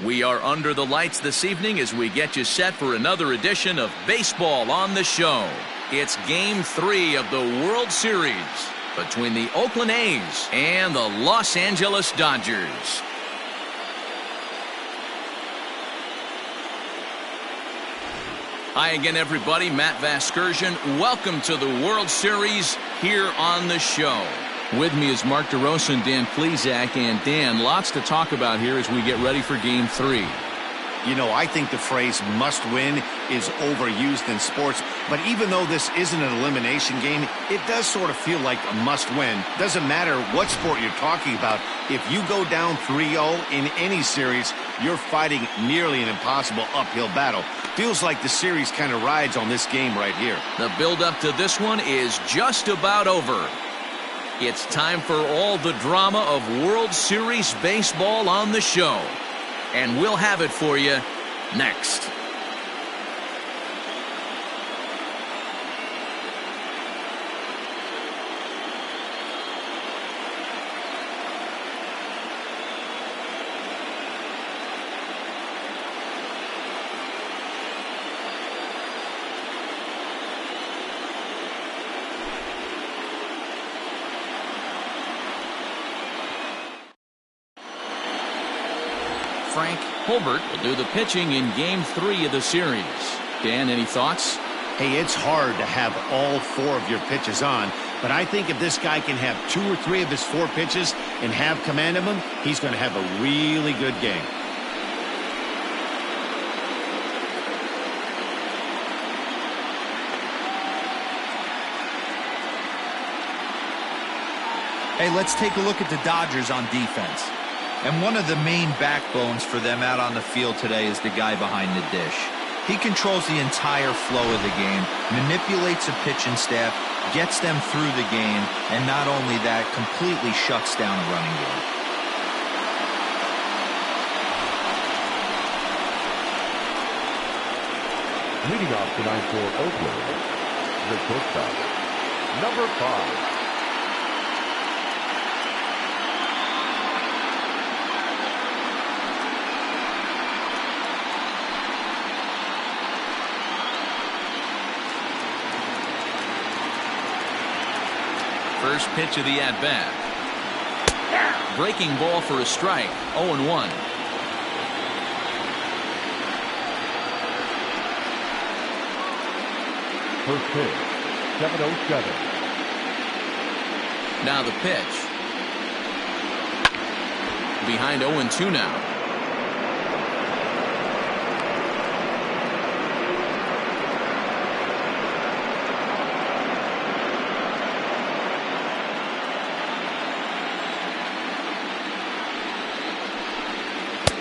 We are under the lights this evening as we get you set for another edition of Baseball on the Show. It's Game 3 of the World Series between the Oakland A's and the Los Angeles Dodgers. Hi again, everybody. Matt Vasgersian. Welcome to the World Series here on the show. With me is Mark DeRosa and Dan Plesac. And Dan, lots to talk about here as we get ready for Game 3. You know, I think the phrase must win is overused in sports, but even though this isn't an elimination game, it does sort of feel like a must win. Doesn't matter what sport you're talking about. If you go down 3-0 in any series, you're fighting nearly an impossible uphill battle. Feels like the series kind of rides on this game right here. The build-up to this one is just about over. It's time for all the drama of World Series baseball on the show. And we'll have it for you next. Frank Holbert will do the pitching in Game 3 of the series. Dan, any thoughts? Hey, it's hard to have all 4 of your pitches on, but I think if this guy can have 2 or 3 of his 4 pitches and have command of them, he's going to have a really good game. Hey, let's take a look at the Dodgers on defense. And one of the main backbones for them out on the field today is the guy behind the dish. He controls the entire flow of the game, manipulates the pitching staff, gets them through the game, and not only that, completely shuts down a running game. Leading off tonight for Oakland, the shortstop, number 5. First pitch of the at-bat. Breaking ball for a strike. 0-1. First pitch, 7:07. Now the pitch. Behind 0-2 now.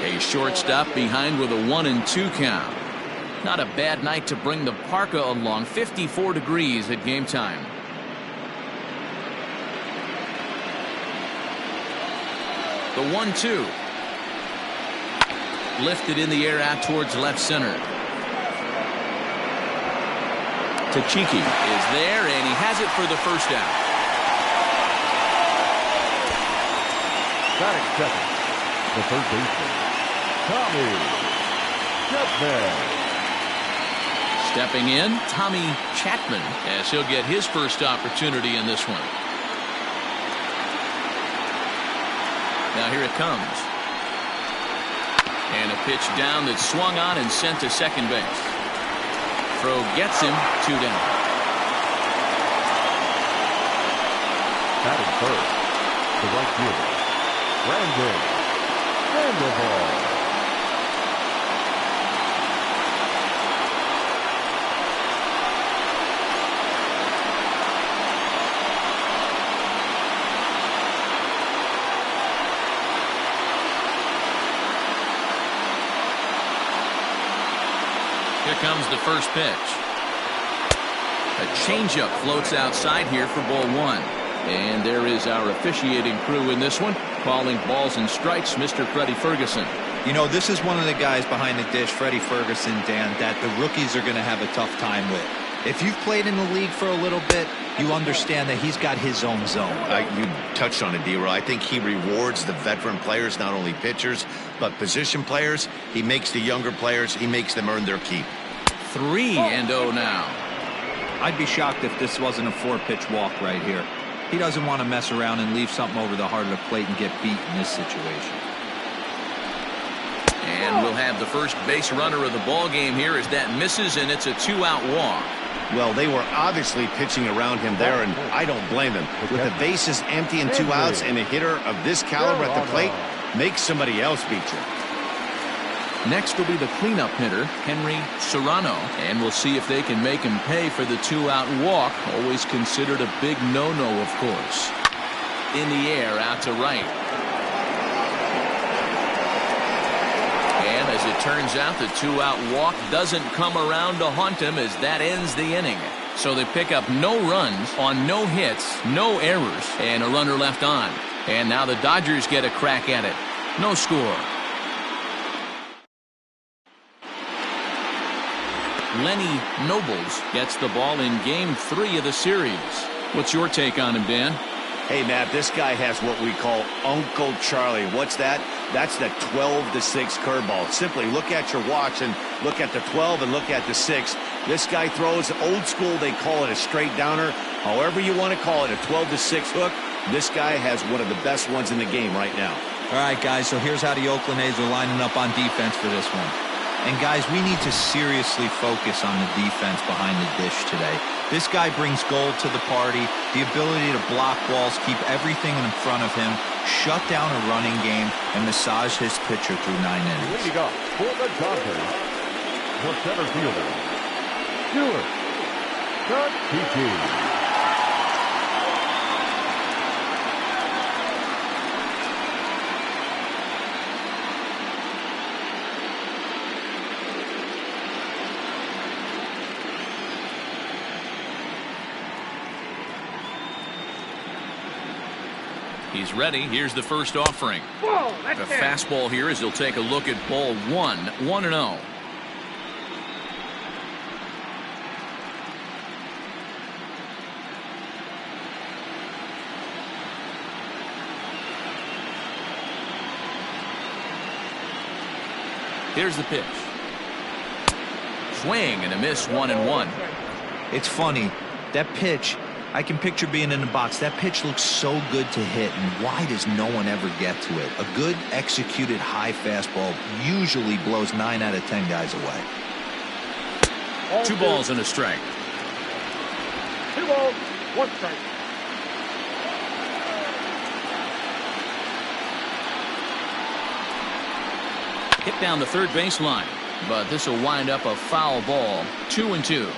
A shortstop behind with a 1-2 count. Not a bad night to bring the parka along. 54 degrees at game time. The 1-2. Lifted in the air out towards left center. Tachiki is there, and he has it for the first out. Batting second, the third baseman, Tommy Chapman. Stepping in, Tommy Chapman, as he'll get his first opportunity in this one. Now here it comes. And a pitch down that's swung on and sent to second base. Throw gets him, 2 down. Batting first, the right fielder, Brandon Sandoval. Here comes the first pitch. A changeup floats outside here for ball 1. And there is our officiating crew in this one, calling balls and strikes, Mr. Freddie Ferguson. You know, this is one of the guys behind the dish, Freddie Ferguson, Dan, that the rookies are going to have a tough time with. If you've played in the league for a little bit, you understand that he's got his own zone. You touched on it, D-Roy. I think he rewards the veteran players, not only pitchers, but position players. He makes the younger players, he makes them earn their keep. 3-0 now. I'd be shocked if this wasn't a 4-pitch walk right here. He doesn't want to mess around and leave something over the heart of the plate and get beat in this situation. And we'll have the first base runner of the ball game here as that misses, and it's a 2-out walk. Well, they were obviously pitching around him there, and I don't blame them. With the bases empty and 2 outs, and a hitter of this caliber at the plate, make somebody else beat you. Next will be the cleanup hitter, Henry Serrano, and we'll see if they can make him pay for the 2-out walk. Always considered a big no-no, of course. In the air, out to right. And as it turns out, the 2-out walk doesn't come around to haunt him as that ends the inning. So they pick up no runs on no hits, no errors, and a runner left on. And now the Dodgers get a crack at it. No score. Lenny Nobles gets the ball in Game 3 of the series. What's your take on him, Dan? Hey, Matt, this guy has what we call Uncle Charlie. What's that? That's the 12-6 curveball. Simply look at your watch and look at the 12 and look at the 6. This guy throws old school. They call it a straight downer. However you want to call it, a 12-6 hook. This guy has one of the best ones in the game right now. All right, guys, so here's how the Oakland A's are lining up on defense for this one. And, guys, we need to seriously focus on the defense behind the dish today. This guy brings gold to the party, the ability to block balls, keep everything in front of him, shut down a running game, and massage his pitcher through 9 innings. Leading up for the Dodgers, the center fielder, Stewart Kiki. He's ready. Here's the first offering. The fastball here as he'll take a look at ball 1, 1-0. Here's the pitch. Swing and a miss, 1-1. It's funny, that pitch, I can picture being in the box. That pitch looks so good to hit, and why does no one ever get to it? A good executed high fastball usually blows 9 out of 10 guys away. 2 balls and a strike. 2 balls, 1 strike. Hit down the third baseline, but this will wind up a foul ball. 2-2.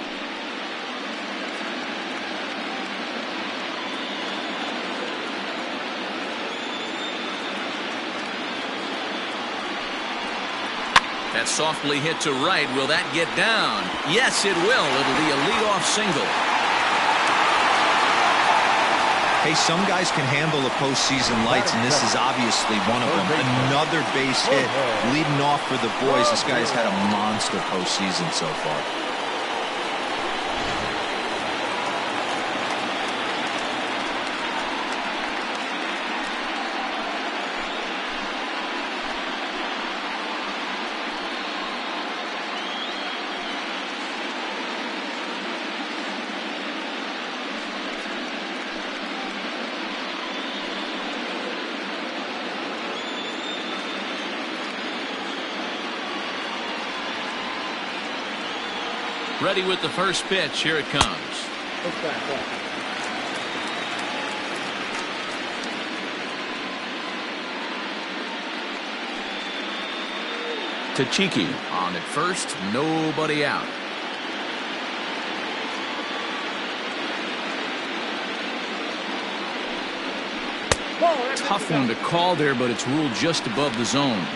That softly hit to right. Will that get down? Yes, it will. It'll be a leadoff single. Hey, some guys can handle the postseason lights, and this is obviously one of them. Another base hit leading off for the boys. This guy's had a monster postseason so far. Ready with the first pitch. Here it comes. Tachiki on at first. Nobody out. Tough one to call there, but it's ruled just above the zone.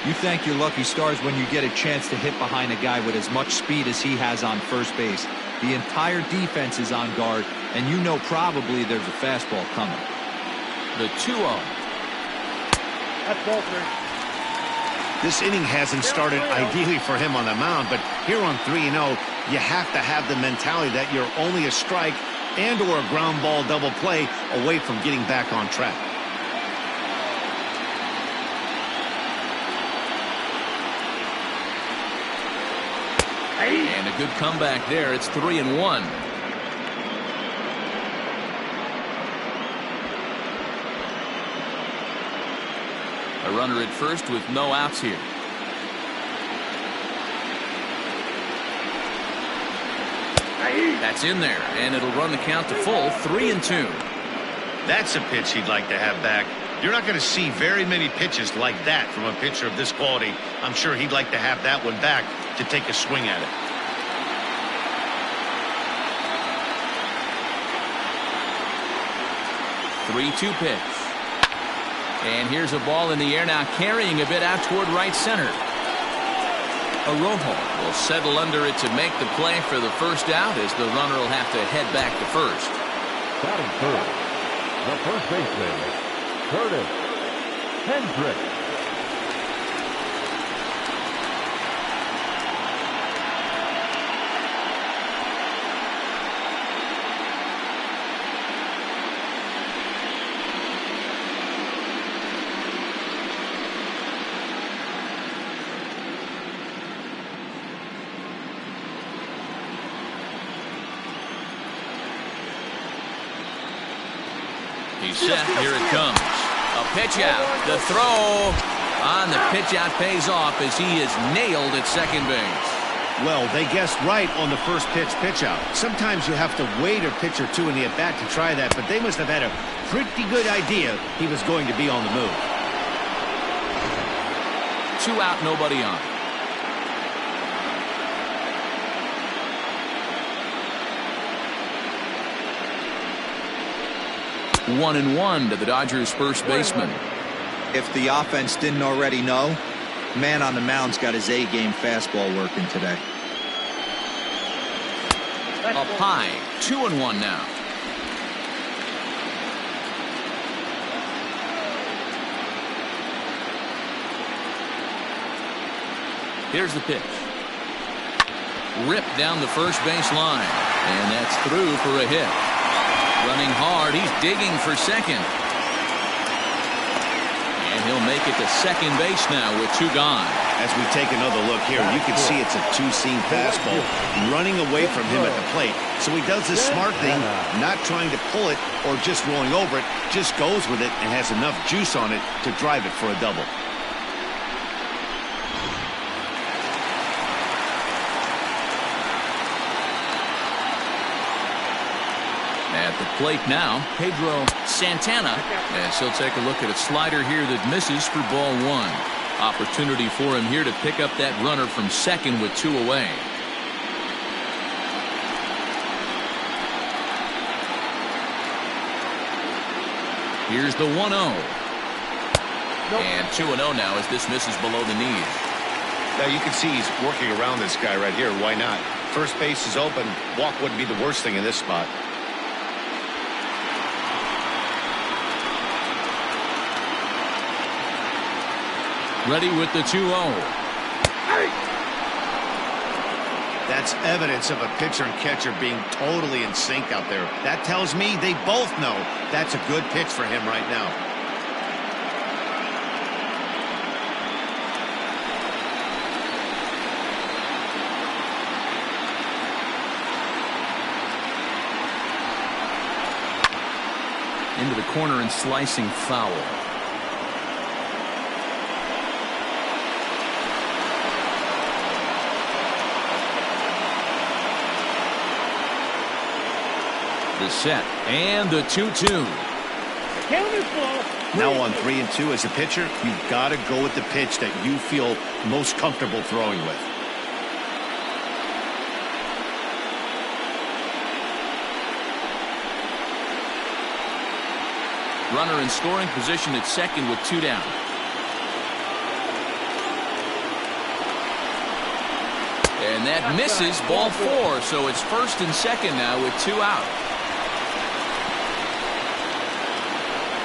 You thank your lucky stars when you get a chance to hit behind a guy with as much speed as he has on first base. The entire defense is on guard, and you know probably there's a fastball coming. The 2-0. That's ball 3. This inning hasn't started ideally for him on the mound, but here on 3-0, you have to have the mentality that you're only a strike and or a ground ball double play away from getting back on track. And a good comeback there. It's 3-1. A runner at first with no outs here. That's in there, and it'll run the count to full, 3-2. That's a pitch he'd like to have back. You're not going to see very many pitches like that from a pitcher of this quality. I'm sure he'd like to have that one back to take a swing at it. Three-two pitch. And here's a ball in the air now, carrying a bit out toward right center. Arojo will settle under it to make the play for the first out, as the runner will have to head back to first. Batting first, the first baseman, Curtis Hendricks. He's set. Here it comes. A pitch out. The throw on the pitch out pays off as he is nailed at second base. Well, they guessed right on the first pitch out. Sometimes you have to wait a pitch or two in the at-bat to try that, but they must have had a pretty good idea he was going to be on the move. 2 out, nobody on. One and one to the Dodgers' first baseman. If the offense didn't already know, man on the mound's got his A-game fastball working today. Up high, 2-1 now. Here's the pitch. Ripped down the first base line, and that's through for a hit. Running hard, he's digging for second. And he'll make it to second base now with 2 gone. As we take another look here, you can see it's a two-seam fastball running away from him at the plate. So he does this smart thing, not trying to pull it or just rolling over it, just goes with it and has enough juice on it to drive it for a double. At the plate now, Pedro Santana, as he'll take a look at a slider here that misses for ball 1. Opportunity for him here to pick up that runner from second with 2 away. Here's the 1-0. And 2-0 now as this misses below the knees. Now you can see he's working around this guy right here. Why not? First base is open. Walk wouldn't be the worst thing in this spot. Ready with the 2-0. That's evidence of a pitcher and catcher being totally in sync out there. That tells me they both know that's a good pitch for him right now. Into the corner and slicing foul. The set and the 2-2. Now on 3-2 as a pitcher, you've got to go with the pitch that you feel most comfortable throwing with. Runner in scoring position at second with 2 down. And that misses, ball 4, so it's first and second now with 2 out.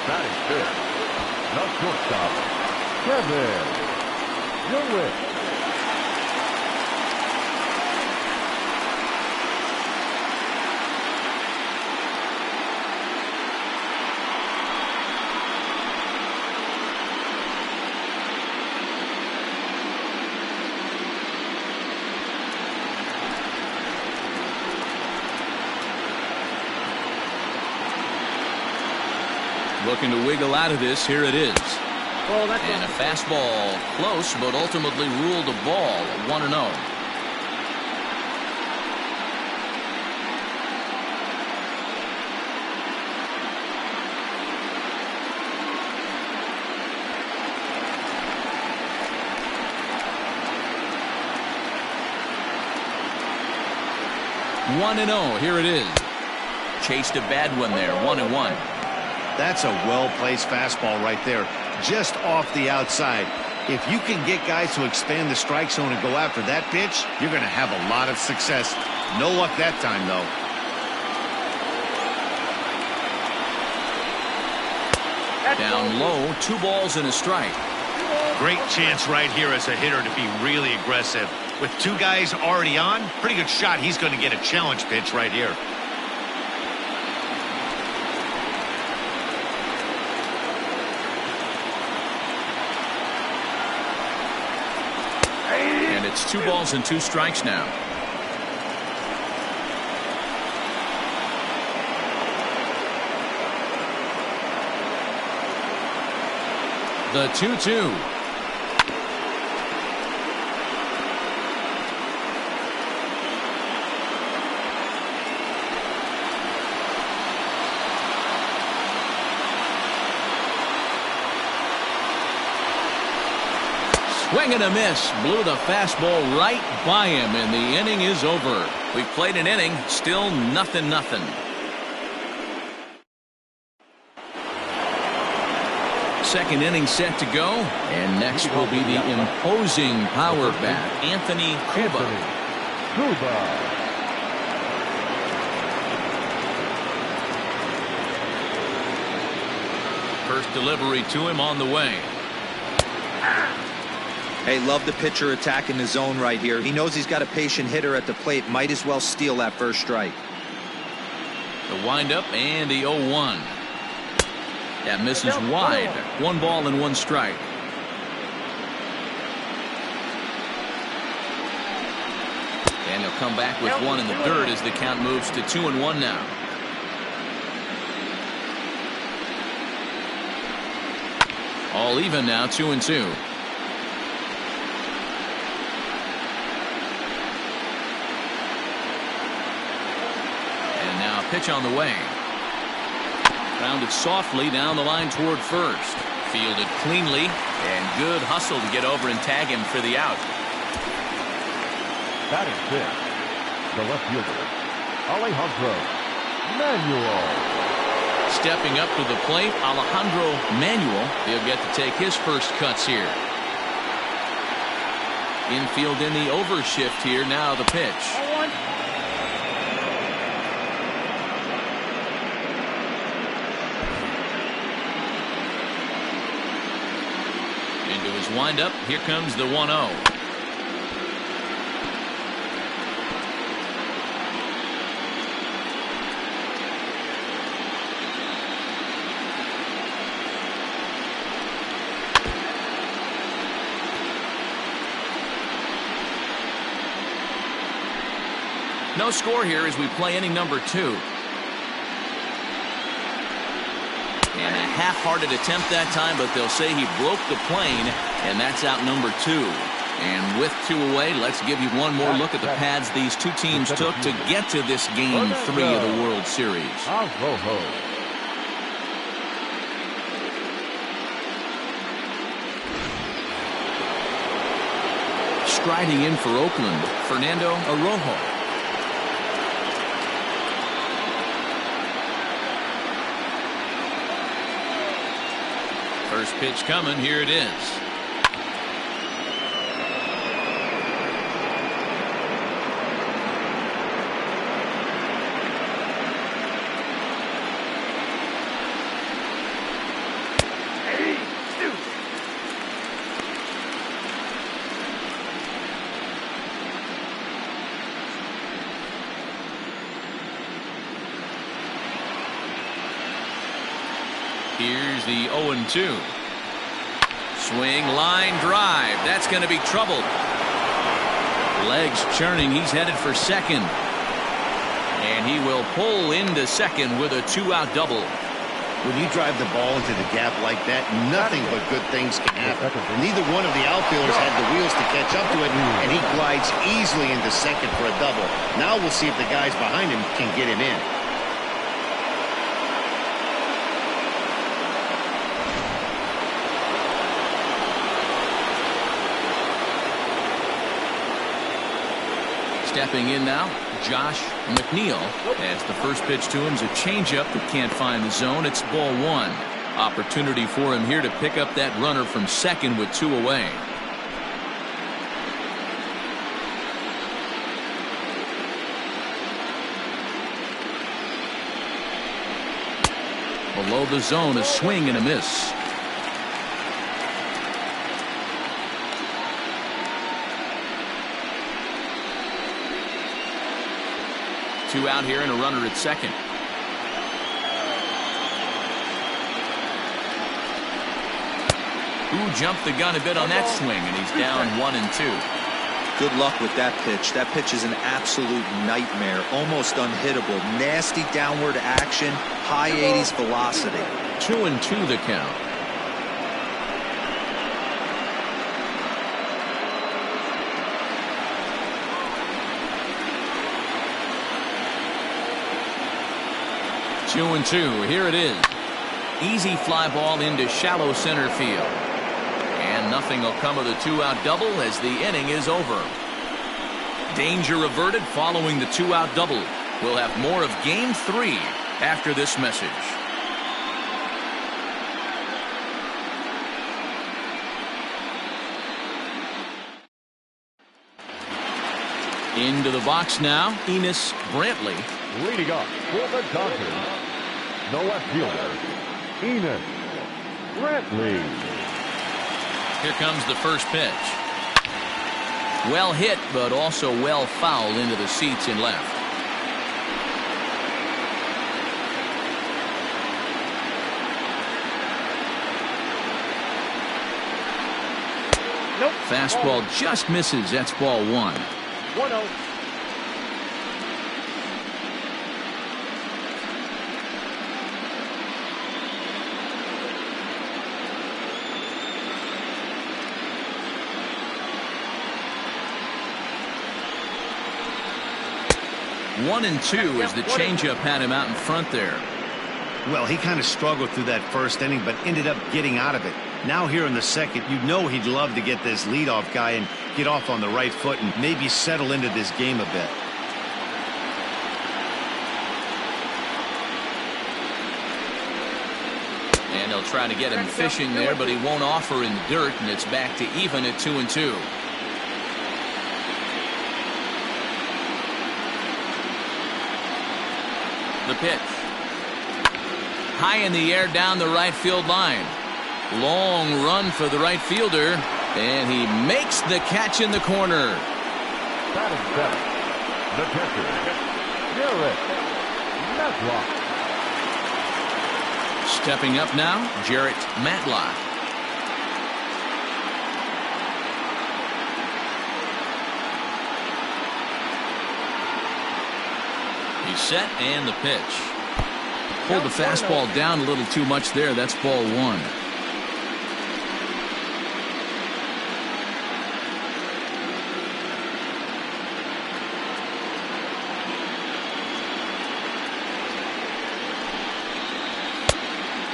Batting fifth, the shortstop, Kevin Lewis. Looking to wiggle out of this. Here it is. And a fastball close, but ultimately ruled a ball. 1-0. One and 0. Here it is. Chased a bad one there. 1-1. That's a well-placed fastball right there, just off the outside. If you can get guys to expand the strike zone and go after that pitch, you're going to have a lot of success. No luck that time, though. Down low, 2 balls and a strike. Great chance right here as a hitter to be really aggressive. With 2 guys already on, pretty good shot he's going to get a challenge pitch right here. And it's 2 balls and 2 strikes now. The 2-2. Swing and a miss. Blew the fastball right by him, and the inning is over. We've played an inning, still 0-0. Second inning set to go, and next will be the imposing power bat, Anthony Cuba. First delivery to him on the way. Hey, love the pitcher attacking the zone right here. He knows he's got a patient hitter at the plate. Might as well steal that first strike. The windup and the 0-1. That misses wide. 1 ball and 1 strike. And he'll come back with 1 in the dirt as the count moves to 2-1 now. All even now, 2-2. And now a pitch on the way. Grounded softly down the line toward first. Fielded cleanly, and good hustle to get over and tag him for the out. Batting 5th, the left fielder, Alejandro Manuel. Stepping up to the plate, Alejandro Manuel. He'll get to take his first cuts here. Infield in the overshift here. Now the pitch. Into his windup. Here comes the 1-0. No score here as we play inning number 2. And a half-hearted attempt that time, but they'll say he broke the plane, and that's out number 2. And with 2 away, let's give you one more look at the paths these 2 teams took to get to this Game 3 of the World Series. Striding in for Oakland, Fernando Arroyo. First pitch coming. Here it is. Here's the 0-2. Swing, line drive. That's going to be trouble. Legs churning. He's headed for second. And he will pull into second with a 2-out double. When you drive the ball into the gap like that, nothing but good things can happen. Neither one of the outfielders had the wheels to catch up to it, and he glides easily into second for a double. Now we'll see if the guys behind him can get him in. Stepping in now, Josh McNeil, as the first pitch to him is a changeup that can't find the zone. It's ball one. Opportunity for him here to pick up that runner from second with 2 away. Below the zone, a swing and a miss. Two out here and a runner at second. Ooh, jumped the gun a bit on that swing, and he's down 1-2. Good luck with that pitch. That pitch is an absolute nightmare. Almost unhittable. Nasty downward action. High 80s velocity. 2-2 the count. Two and two. Here it is. Easy fly ball into shallow center field. And nothing will come of the 2-out double as the inning is over. Danger averted following the 2-out double. We'll have more of Game 3 after this message. Into the box now, Enos Brantley. Leading up for the Dodgers, the left fielder, Enos Brantley. Here comes the first pitch. Well hit, but also well fouled into the seats in left. Nope. Fastball just misses. That's ball one. 1-0. One and two as the changeup had him out in front there. Well, he kind of struggled through that first inning, but ended up getting out of it. Now here in the second, you know he'd love to get this leadoff guy and get off on the right foot and maybe settle into this game a bit. And they'll try to get him fishing there, but he won't offer in the dirt, and it's back to even at 2-2. The pitch. High in the air down the right field line. Long run for the right fielder, and he makes the catch in the corner. Batting seventh, the catcher, Garrett Matlock. Stepping up now, Jarrett Matlock. He's set, and the pitch. Pulled the fastball down a little too much there. That's ball one.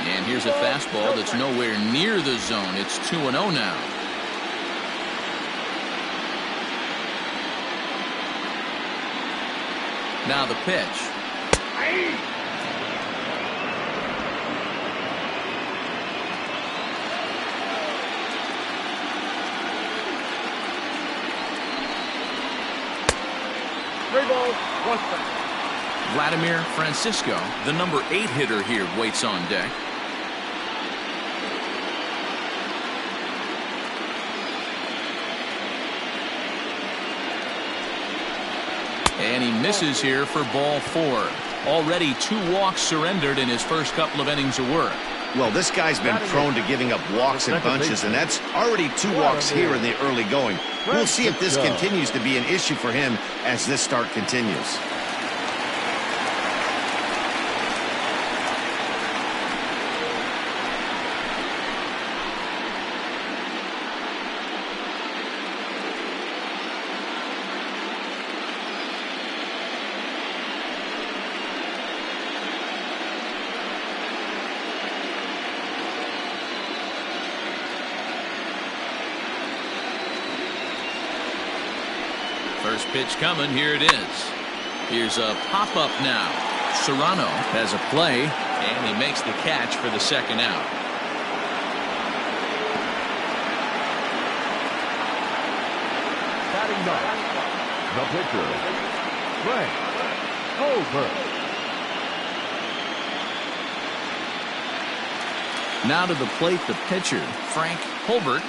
And here's a fastball that's nowhere near the zone. It's 2-0 now. Now the pitch. Vladimir Francisco, the number 8 hitter here, waits on deck. And he misses here for ball 4. Already 2 walks surrendered in his first couple of innings of work. Well, this guy's been prone to giving up walks and bunches, and that's already 2 walks here in the early going. We'll see if this continues to be an issue for him as this start continues. First pitch coming. Here it is. Here's a pop-up now. Serrano has a play, and he makes the catch for the second out. Batting ninth, the pitcher, Frank Over. Now to the plate, the pitcher, Frank Holbert.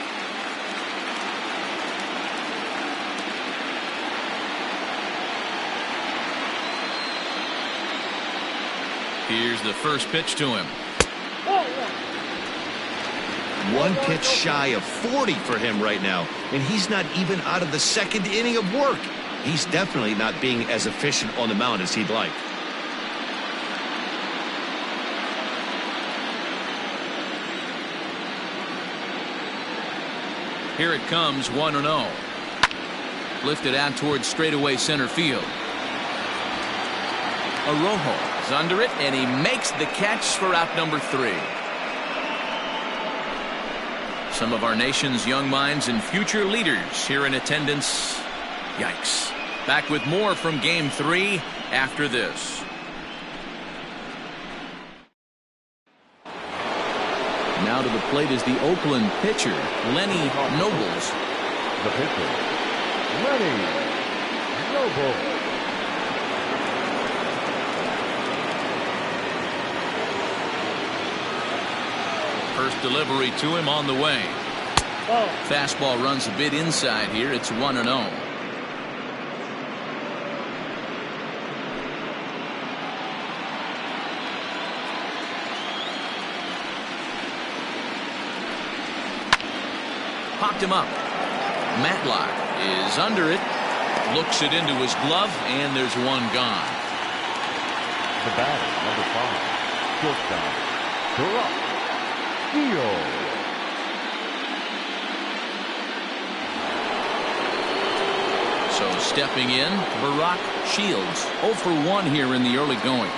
Here's the first pitch to him. One pitch shy of 40 for him right now, and he's not even out of the second inning of work. He's definitely not being as efficient on the mound as he'd like. Here it comes, 1-0. Lifted out towards straightaway center field. Arroyo is under it, and he makes the catch for out number 3. Some of our nation's young minds and future leaders here in attendance. Yikes. Back with more from Game 3 after this. Now to the plate is the Oakland pitcher, Lenny Nobles. The pitcher, Lenny Nobles. First delivery to him on the way. Fastball runs a bit inside here. It's 1-0. Popped him up. Matlock is under it. Looks it into his glove, and there's one gone. The batter, number 5, shortstop, Barak Shields. So stepping in, Barak Shields, 0 for 1 here in the early going.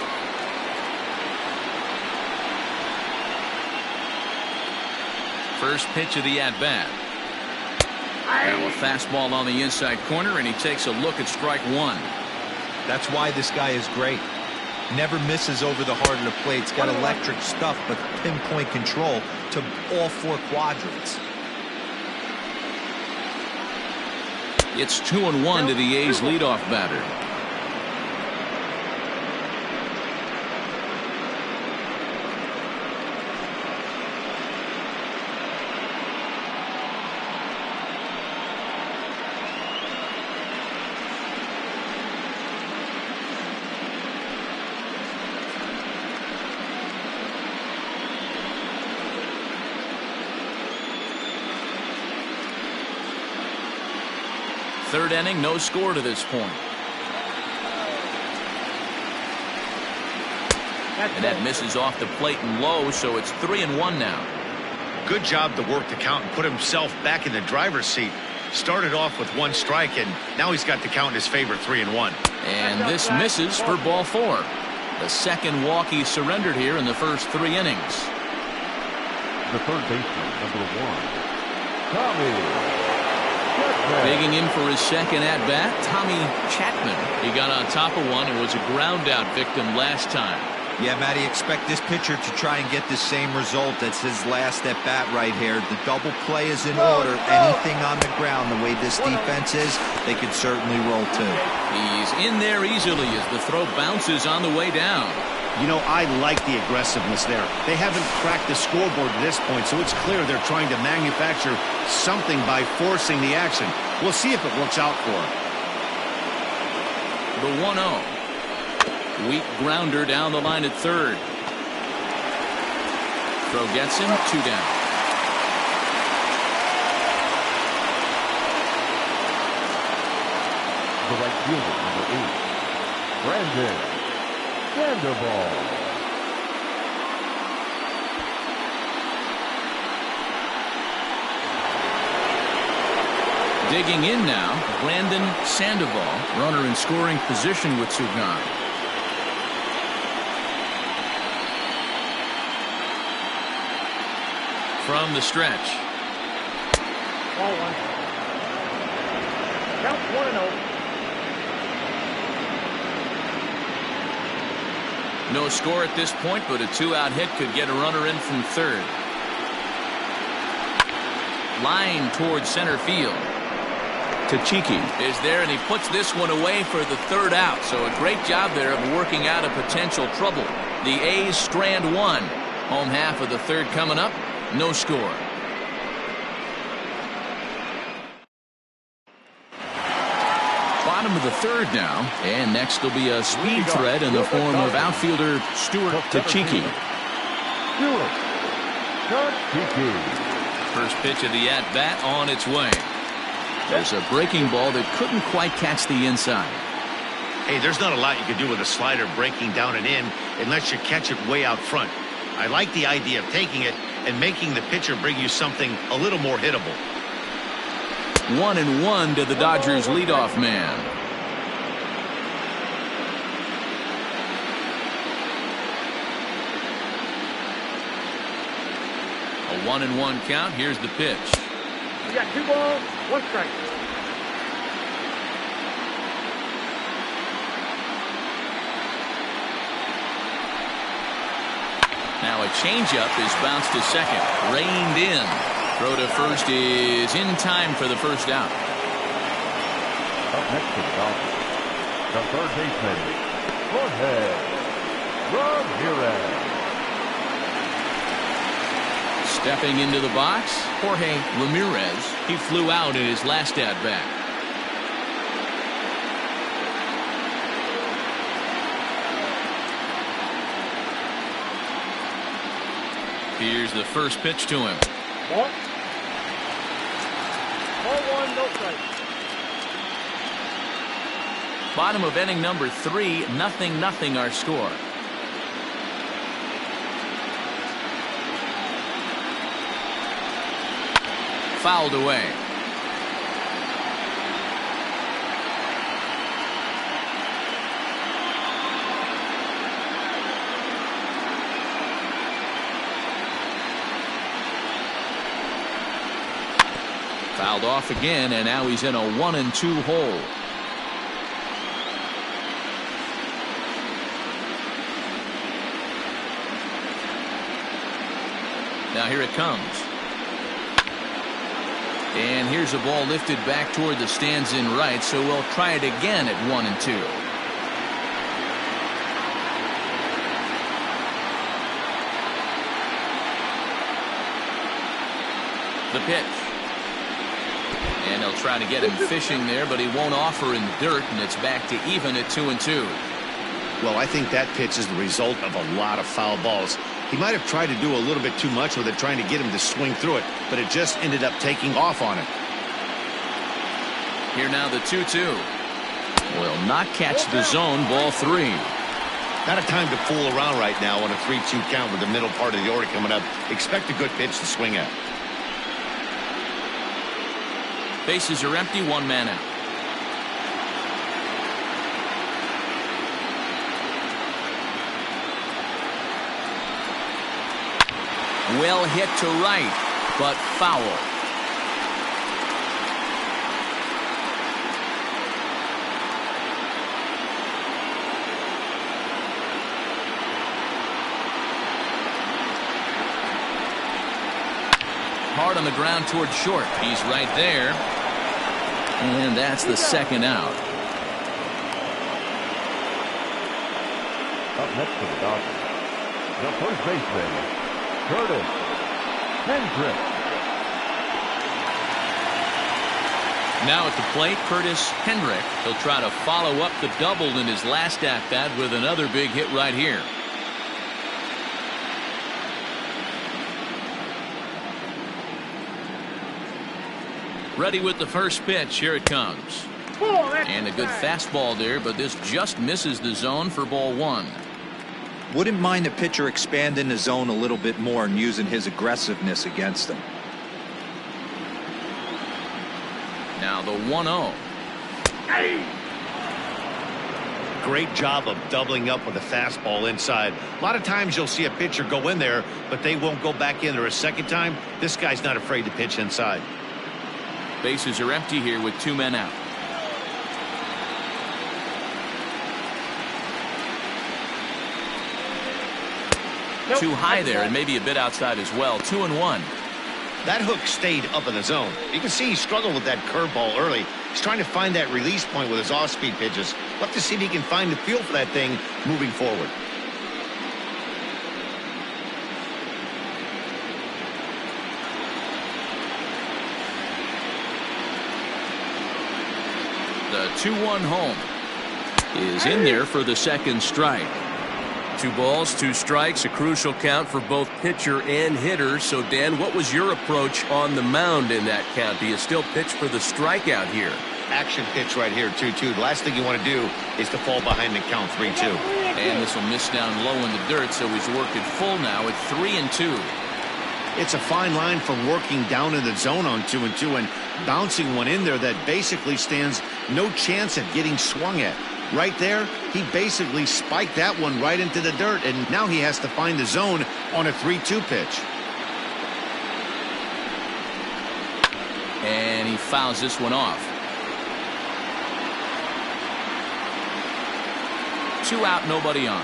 First pitch of the at-bat. Now a fastball on the inside corner, and he takes a look at strike 1. That's why this guy is great. Never misses over the heart of the plate. He's got electric stuff, but pinpoint control to all 4 quadrants. It's 2-1 to the A's leadoff batter. Third inning, no score to this point. And that misses off the plate and low, so it's 3-1 now. Good job to work the count and put himself back in the driver's seat. Started off with 1 strike, and now he's got the count in his favor, 3-1. And this misses for ball 4. The second walk he surrendered here in the first 3 innings. The third baseman, number 1, Tommy. Digging in for his second at-bat, Tommy Chapman. He got on top of one and was a ground-out victim last time. Yeah, Matty, expect this pitcher to try and get the same result. That's his last at-bat right here. The double play is in order. Anything on the ground, the way this defense is, they could certainly roll too. He's in there easily as the throw bounces on the way down. You know, I like the aggressiveness there. They haven't cracked the scoreboard at this point, so it's clear they're trying to manufacture something by forcing the action. We'll see if it works out for them. The 1-0. Weak grounder down the line at third. Throw gets him, 2 down. The right fielder, number 8, Brandon Sandoval. Digging in now, Brandon Sandoval, runner in scoring position with Sugan. From the stretch. Ball 1. Count 1-0. No score at this point, but a two-out hit could get a runner in from third. Line towards center field. Tachiki is there, and he puts this one away for the third out. So a great job there of working out a potential trouble. The A's strand one. Home half of the third coming up. No score. Bottom of the third now, and next will be a speed threat in the form of outfielder Stuart Tachiki. First pitch of the at-bat on its way. There's a breaking ball that couldn't quite catch the inside. Hey, there's not a lot you can do with a slider breaking down and in unless you catch it way out front. I like the idea of taking it and making the pitcher bring you something a little more hittable. 1-1 to the Dodgers leadoff man. A 1-1 count. Here's the pitch. You got 2 balls, 1 strike. Now a changeup is bounced to second. Reined in. Throw to first is in time for the first out. Up next to the Dodgers, the third baseman, Jorge Ramirez. Stepping into the box, Jorge Ramirez. He flew out in his last at-bat. Here's the first pitch to him. Ball 1, no strike. Bottom of inning number 3, 0-0 our score. Fouled away. Fouled off again, and now he's in a 1-2 hole. Now here it comes. And here's a ball lifted back toward the stands in right, so we'll try it again at 1-2. The pitch. And they'll try to get him fishing there, but he won't offer in the dirt, and it's back to even at 2-2. Well, I think that pitch is the result of a lot of foul balls. He might have tried to do a little bit too much with it, trying to get him to swing through it, but it just ended up taking off on him. Here now the 2-2. Will not catch the zone, ball 3. Not a time to fool around right now on a 3-2 count with the middle part of the order coming up. Expect a good pitch to swing at. Bases are empty, 1 man out. Well hit to right, but foul. Hard on the ground toward short. He's right there. And that's the second out. Up next to the Dodgers, the first baseman, Curtis Hendrick. Now at the plate, Curtis Hendrick. He'll try to follow up the double in his last at-bat with another big hit right here. Ready with the first pitch. Here it comes. And a good fastball there, but this just misses the zone for ball 1. Wouldn't mind the pitcher expanding the zone a little bit more and using his aggressiveness against them. Now the 1-0. Great job of doubling up with a fastball inside. A lot of times you'll see a pitcher go in there, but they won't go back in there a second time. This guy's not afraid to pitch inside. Bases are empty here with 2 men out. Too high there and maybe a bit outside as well. 2-1. That hook stayed up in the zone. You can see he struggled with that curveball early. He's trying to find that release point with his off-speed pitches. We'll have to see if he can find the feel for that thing moving forward. The 2-1 home is in there for the second strike. 2 balls, 2 strikes, a crucial count for both pitcher and hitter. So, Dan, what was your approach on the mound in that count? Do you still pitch for the strikeout here? Action pitch right here, 2-2. The last thing you want to do is to fall behind the count 3-2. And this will miss down low in the dirt, so he's worked it full now at 3-2. It's a fine line from working down in the zone on 2-2 and bouncing one in there that basically stands no chance at getting swung at. Right there, he basically spiked that one right into the dirt, and now he has to find the zone on a 3-2 pitch. And he fouls this one off. 2 out, nobody on.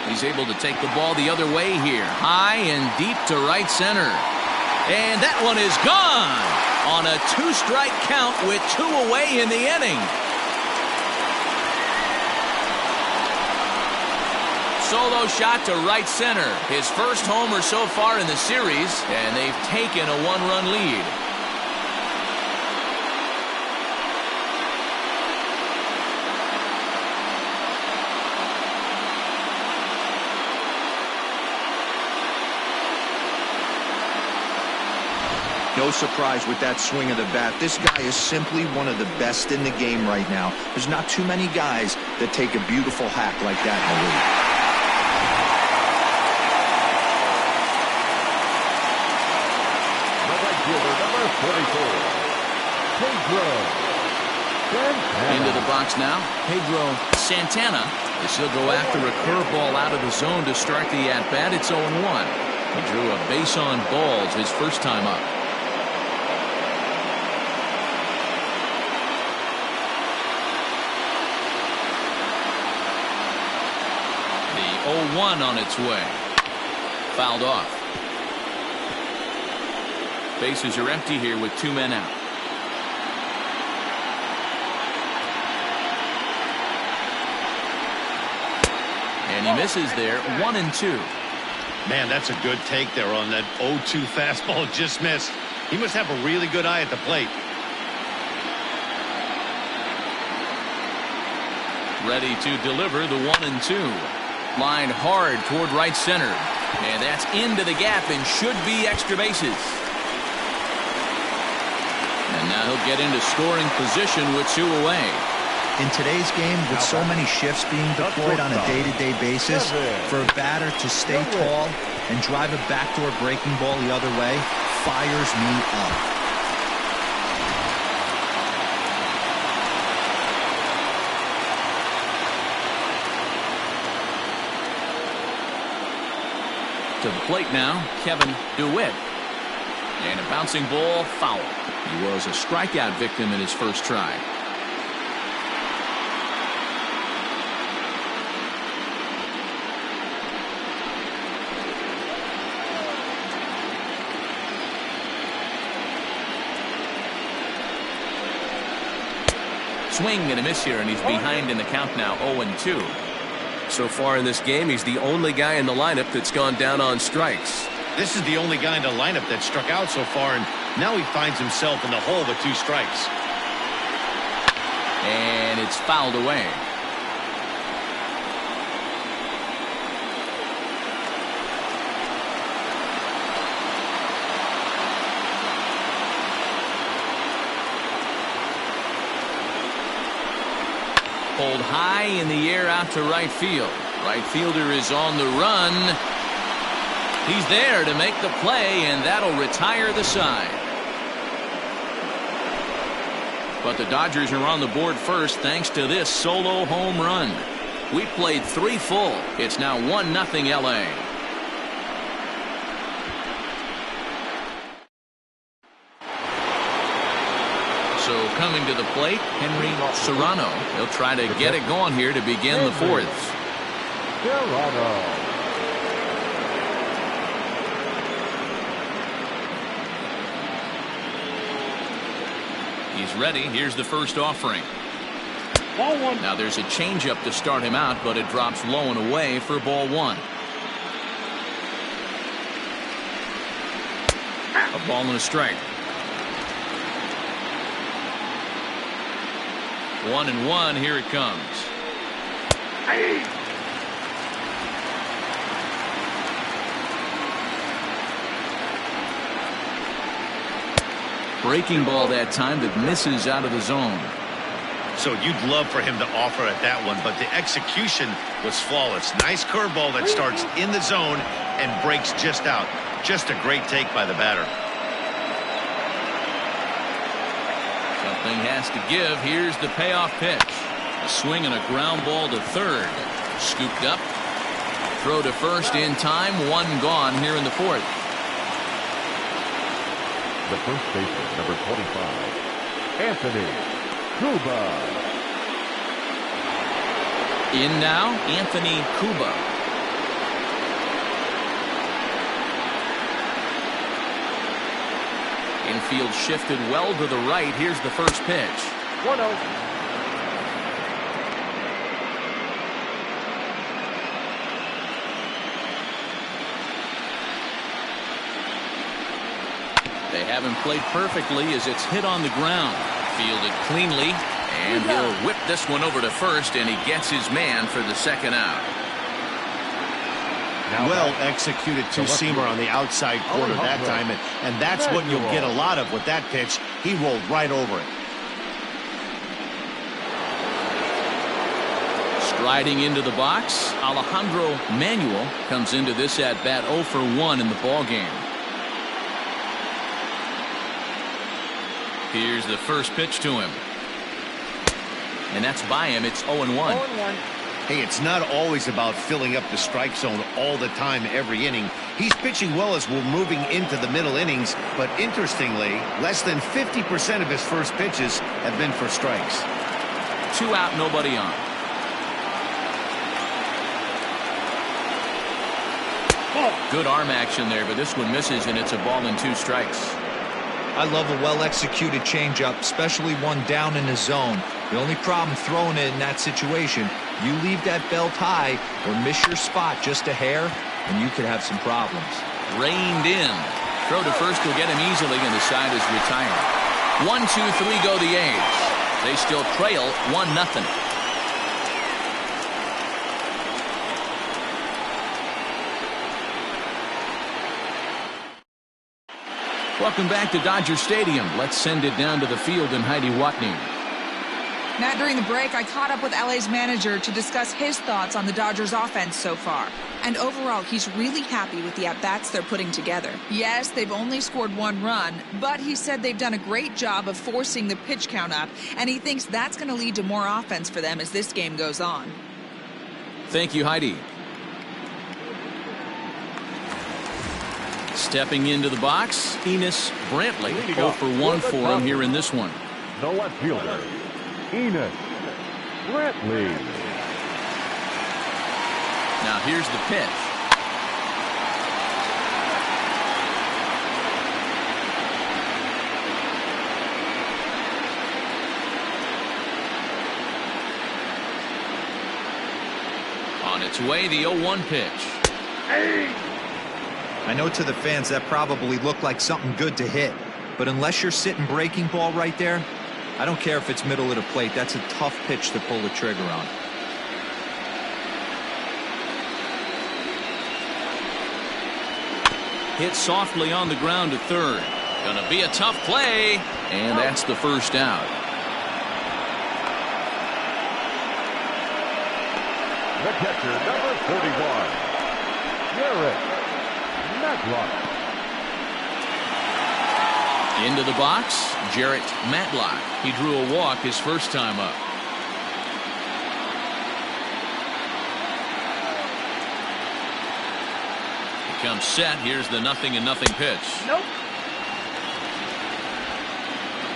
He's able to take the ball the other way here. High and deep to right center. And that one is gone on a 2-strike count with 2 away in the inning. Solo shot to right center. His first homer so far in the series, and they've taken a 1-run lead. No surprise with that swing of the bat. This guy is simply one of the best in the game right now. There's not too many guys that take a beautiful hack like that in the league. The right fielder, number 44, Pedro Santana. Into the box now, Pedro Santana. As he'll go after a curveball out of the zone to start the at-bat. It's 0-1. He drew a base on balls his first time up. The 0-1 on its way. Fouled off. Bases are empty here with 2 men out. And he misses there. 1-2. Man, that's a good take there on that 0-2 fastball. Just missed. He must have a really good eye at the plate. Ready to deliver the 1-2. Lined hard toward right center. And that's into the gap and should be extra bases. And now he'll get into scoring position with 2 away. In today's game, with so many shifts being deployed on a day-to-day basis, for a batter to stay tall and drive a backdoor breaking ball the other way fires me up. To the plate now, Kevin DeWitt. And a bouncing ball, foul. He was a strikeout victim in his first try. Swing and a miss here, and he's behind in the count now, 0-2. So far in this game, he's the only guy in the lineup that's gone down on strikes. This is the only guy in the lineup that struck out so far, and now he finds himself in the hole with 2 strikes. And it's fouled away. Pulled high in the air out to right field. Right fielder is on the run. He's there to make the play, and that'll retire the side. But the Dodgers are on the board first thanks to this solo home run. We played 3 full. It's now 1-0 LA. So coming to the plate, Henry Serrano. He'll try to get it going here to begin the fourth. Serrano. He's ready. Here's the first offering. Ball one. Now there's a changeup to start him out, but it drops low and away for ball one. A ball and a strike. 1-1. Here it comes. Breaking ball that time that misses out of the zone. So you'd love for him to offer at that one, but the execution was flawless. Nice curveball that starts in the zone and breaks just out. Just a great take by the batter. Something has to give. Here's the payoff pitch. A swing and a ground ball to third. Scooped up. Throw to first in time. One gone here in the fourth. The first baseman, number 25, Anthony Cuba. In now, Anthony Cuba. Infield shifted well to the right. Here's the first pitch. 1-0. They have him played perfectly as it's hit on the ground. Fielded cleanly, and he'll whip this one over to first, and he gets his man for the second out. Well executed two-seamer on the outside corner that time, and that's what you'll get a lot of with that pitch. He rolled right over it. Striding into the box, Alejandro Manuel comes into this at-bat 0 for 1 in the ballgame. Here's the first pitch to him. And that's by him. It's 0-1. Hey, it's not always about filling up the strike zone all the time every inning. He's pitching well as we're moving into the middle innings, but interestingly, less than 50% of his first pitches have been for strikes. 2 out, nobody on. Good arm action there, but this one misses, and it's a ball and 2 strikes. I love a well-executed changeup, especially one down in the zone. The only problem throwing it in that situation, you leave that belt high or miss your spot just a hair, and you could have some problems. Reined in. Throw to first will get him easily, and the side is retired. 1-2-3 go the A's. They still trail 1-0. Welcome back to Dodger Stadium. Let's send it down to the field and Heidi Watney. Matt, during the break, I caught up with LA's manager to discuss his thoughts on the Dodgers' offense so far. And overall, he's really happy with the at-bats they're putting together. Yes, they've only scored 1 run, but he said they've done a great job of forcing the pitch count up, and he thinks that's going to lead to more offense for them as this game goes on. Thank you, Heidi. Stepping into the box, Enos Brantley. 0 for 1 for him here in this one. The left fielder, Enos Brantley. Now here's the pitch. On its way, the 0-1 pitch. I know to the fans that probably looked like something good to hit, but unless you're sitting breaking ball right there, I don't care if it's middle of the plate. That's a tough pitch to pull the trigger on. Hit softly on the ground to third. Gonna be a tough play, and that's the first out. The catcher, number 31, Garrett Matlock. Into the box, Jarrett Matlock. He drew a walk his first time up. He comes set. Here's the 0-0 pitch. Nope.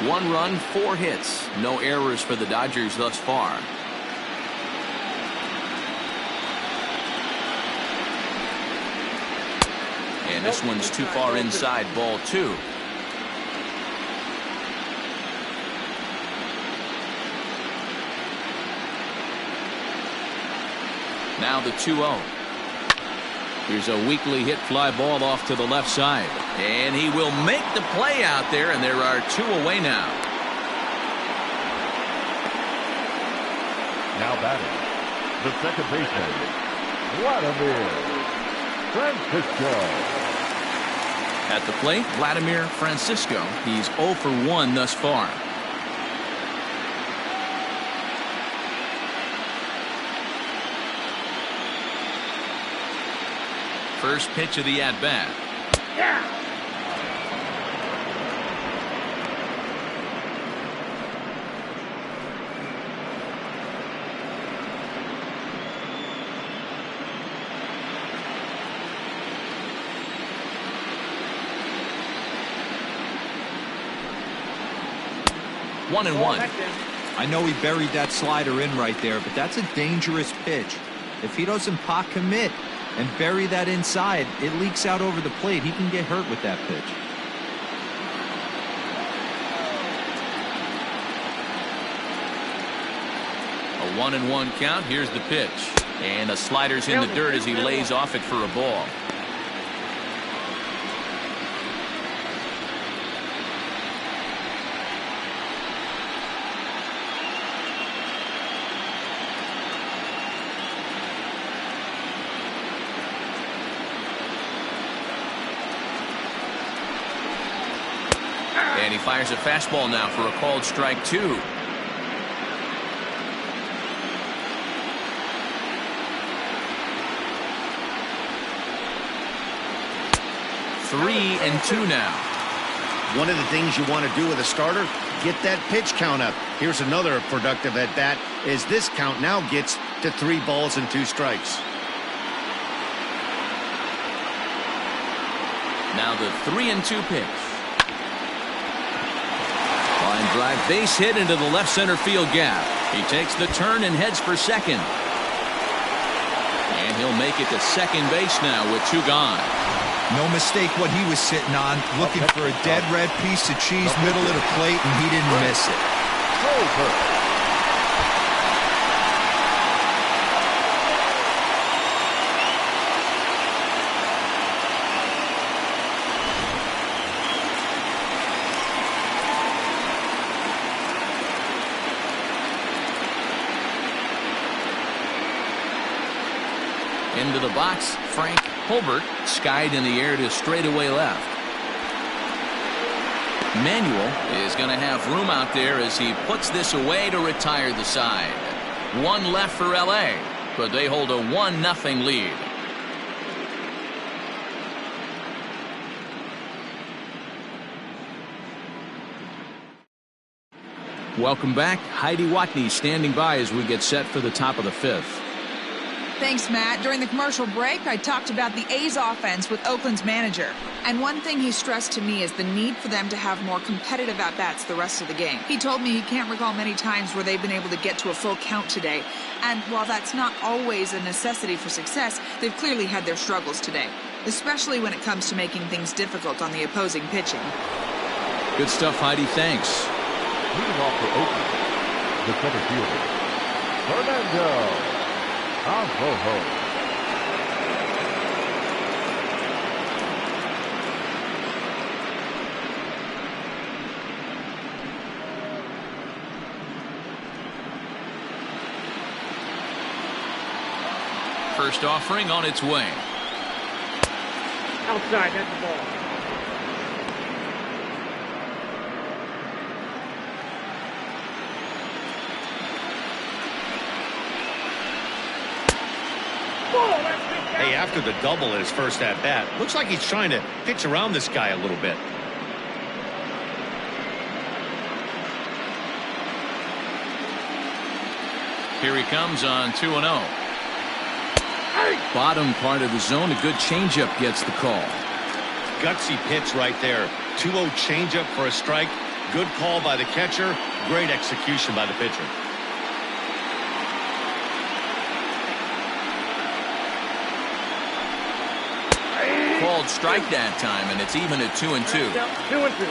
1 run, 4 hits. No errors for the Dodgers thus far. And this one's too far inside, ball 2. Now the 2-0. Here's a weakly hit fly ball off to the left side. And he will make the play out there, and there are 2 away now. Now batting, the second baseman, Vladimir Francisco. At the plate, Vladimir Francisco. He's 0 for 1 thus far. First pitch of the at-bat. Yeah. One and one. I know he buried that slider in right there, but that's a dangerous pitch. If he doesn't pot commit and bury that inside, it leaks out over the plate. He can get hurt with that pitch. A 1-1 count. Here's the pitch. And the slider's in the dirt as he lays off it for a ball. And he fires a fastball now for a called strike 2. 3-2 now. One of the things you want to do with a starter, get that pitch count up. Here's another productive at bat as this count now gets to 3 balls and 2 strikes. Now the 3-2 pitch. Line drive, base hit into the left center field gap. He takes the turn and heads for second. And he'll make it to second base now with 2 gone. No mistake what he was sitting on, looking for a dead red piece of cheese middle of the plate, and he didn't miss it. Into the box, Frank Holbert, skied in the air to straightaway left. Manuel is going to have room out there as he puts this away to retire the side. 1 left for LA, but they hold a 1-0 lead. Welcome back. Heidi Watney standing by as we get set for the top of the 5th. Thanks, Matt. During the commercial break, I talked about the A's offense with Oakland's manager. And one thing he stressed to me is the need for them to have more competitive at-bats the rest of the game. He told me he can't recall many times where they've been able to get to a full count today. And while that's not always a necessity for success, they've clearly had their struggles today, especially when it comes to making things difficult on the opposing pitching. Good stuff, Heidi. Thanks. Leading off for Oakland, the center fielder, Fernando. Ho. First offering on its way. Outside, that's the ball. Hey, after the double at his first at-bat, looks like he's trying to pitch around this guy a little bit. Here he comes on 2-0. Bottom part of the zone, a good changeup gets the call. Gutsy pitch right there. 2-0 changeup for a strike. Good call by the catcher. Great execution by the pitcher. Called strike that time, and it's even at 2-2. 2-2.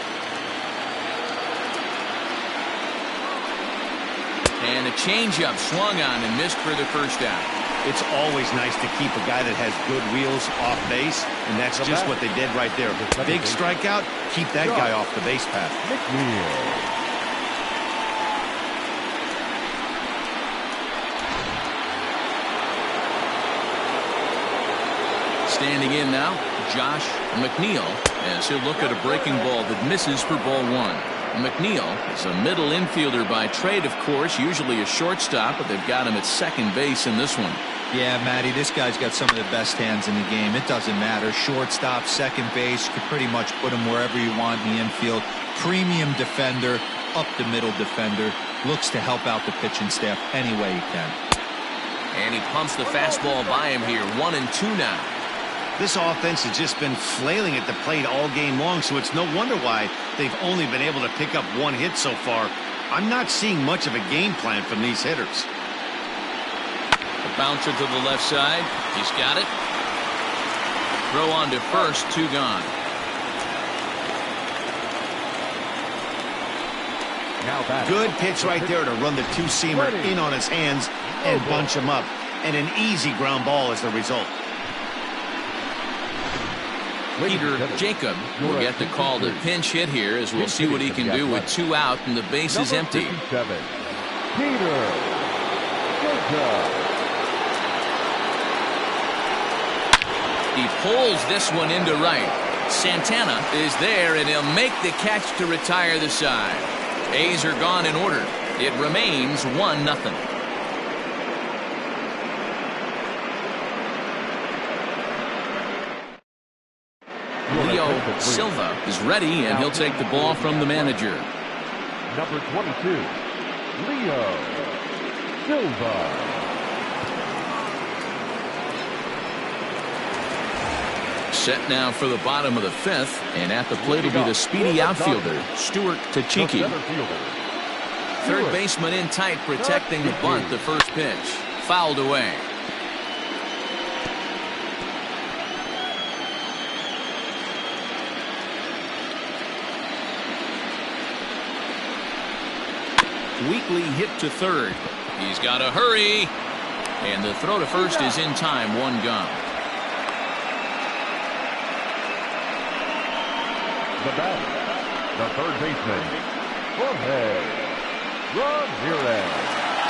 And a changeup swung on and missed for the first out. It's always nice to keep a guy that has good wheels off base, and that's just what they did right there. Big strikeout, keep that guy off the base path. Standing in now, Josh McNeil, as he'll look at a breaking ball that misses for ball one. McNeil is a middle infielder by trade, of course, usually a shortstop, but they've got him at second base in this one. Yeah, Matty, this guy's got some of the best hands in the game. It doesn't matter. Shortstop, second base, you could pretty much put him wherever you want in the infield. Premium defender, up the middle defender. Looks to help out the pitching staff any way he can. And he pumps the fastball by him here. 1-2 now. This offense has just been flailing at the plate all game long, so it's no wonder why they've only been able to pick up one hit so far. I'm not seeing much of a game plan from these hitters. A bouncer to the left side. He's got it. Throw on to first, 2 gone. Good pitch right there to run the two-seamer in on his hands and bunch him up. And an easy ground ball as the result. Peter Jacob will get the call to pinch hit here, as we'll see what he can do with 2 out and the base is empty. Peter Jacob. He pulls this one into right. Santana is there, and he'll make the catch to retire the side. A's are gone in order. It remains 1-0. Leo Silva is ready, and he'll take the ball from the manager. Number 22, Leo Silva. Set now for the bottom of the 5th, and at the plate will be the speedy outfielder, Stuart Tachiki. Third baseman in tight, protecting the bunt. The first pitch fouled away. Weekly hit to third. He's got to hurry, and the throw to first is in time. 1 gone. The batter, the third baseman, Jorge Ramirez.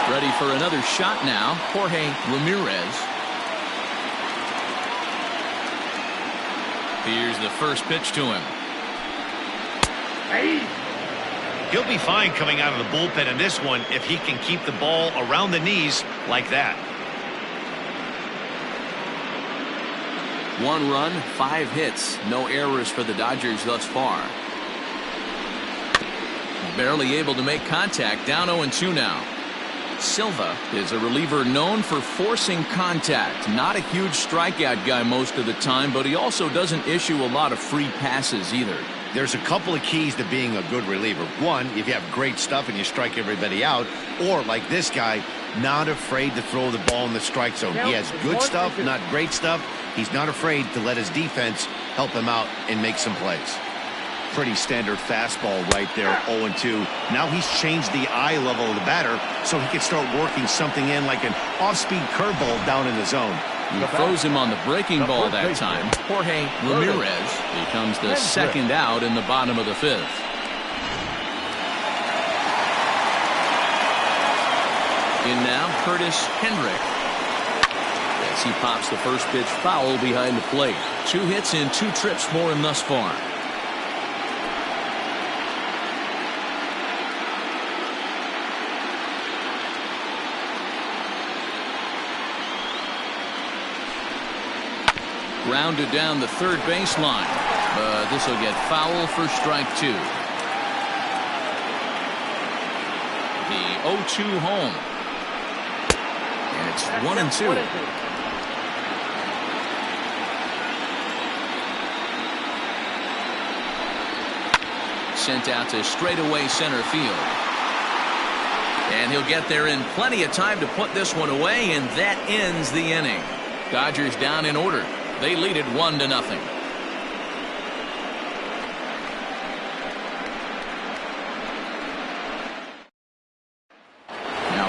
Ready for another shot now, Jorge Ramirez. Here's the first pitch to him. He'll be fine coming out of the bullpen in this one if he can keep the ball around the knees like that. 1 run, 5 hits, no errors for the Dodgers thus far. Barely able to make contact, down 0-2 now. Silva is a reliever known for forcing contact. Not a huge strikeout guy most of the time, but he also doesn't issue a lot of free passes either. There's a couple of keys to being a good reliever. One, if you have great stuff and you strike everybody out, or like this guy, not afraid to throw the ball in the strike zone. He has good stuff, not great stuff. He's not afraid to let his defense help him out and make some plays. Pretty standard fastball right there, 0-2. Now he's changed the eye level of the batter so he can start working something in like an off-speed curveball down in the zone. He throws him on the breaking ball that time. Jorge Ramirez becomes the second out in the bottom of the 5th. In now, Curtis Hendrick. As he pops the first pitch foul behind the plate. 2 hits and 2 trips for him thus far. Grounded down the third baseline, but this will get foul for strike 2. The 0-2 home. And it's 1-2. sent out to straightaway center field. And he'll get there in plenty of time to put this one away, and that ends the inning. Dodgers down in order. They lead it 1-0.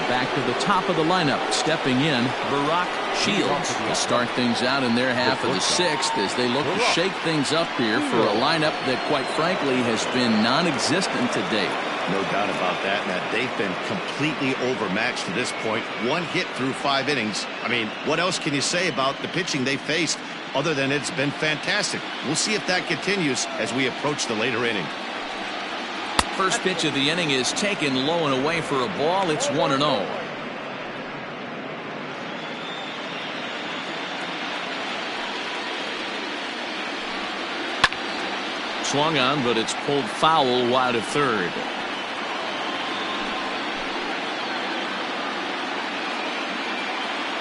Back to the top of the lineup, stepping in, Barack Shields to start things out in their half of the sixth as they look to shake things up here for a lineup that, quite frankly, has been non-existent to date. No doubt about that, Matt. They've been completely overmatched to this point. One hit through 5 innings. I mean, what else can you say about the pitching they faced other than it's been fantastic? We'll see if that continues as we approach the later inning. First pitch of the inning is taken low and away for a ball. It's 1-0. Swung on, but it's pulled foul wide of third.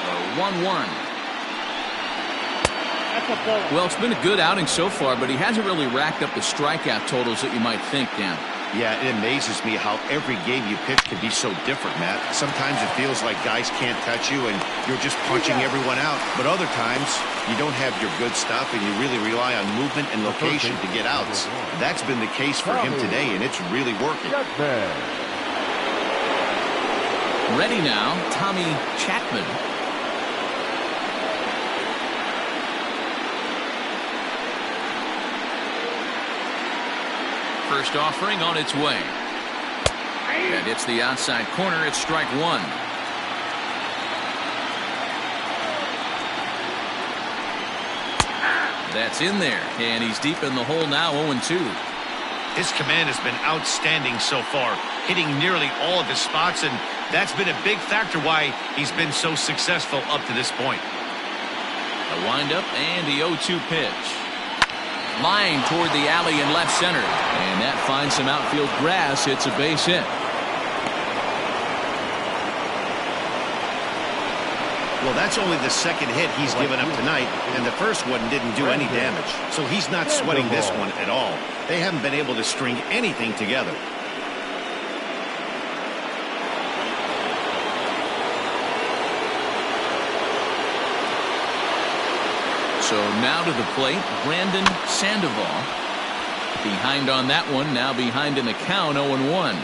A 1-1. Well, it's been a good outing so far, but he hasn't really racked up the strikeout totals that you might think, Dan. Yeah, it amazes me how every game you pitch can be so different, Matt. Sometimes it feels like guys can't touch you and you're just punching everyone out. But other times, you don't have your good stuff and you really rely on movement and location to get outs. That's been the case for him today, and it's really working. Ready now, Tommy Chapman. First offering on its way. And it's the outside corner. It's strike one. That's in there. And he's deep in the hole now, 0-2. His command has been outstanding so far, hitting nearly all of his spots, and that's been a big factor why he's been so successful up to this point. A windup and the 0-2 pitch. Line toward the alley in left center, and that finds some outfield grass. It's a base hit. Well, that's only the second hit he's given up tonight, and the first one didn't do any damage. So he's not sweating this one at all. They haven't been able to string anything together. So now to the plate, Brandon Sandoval. Behind on that one, now behind in the count, 0-1.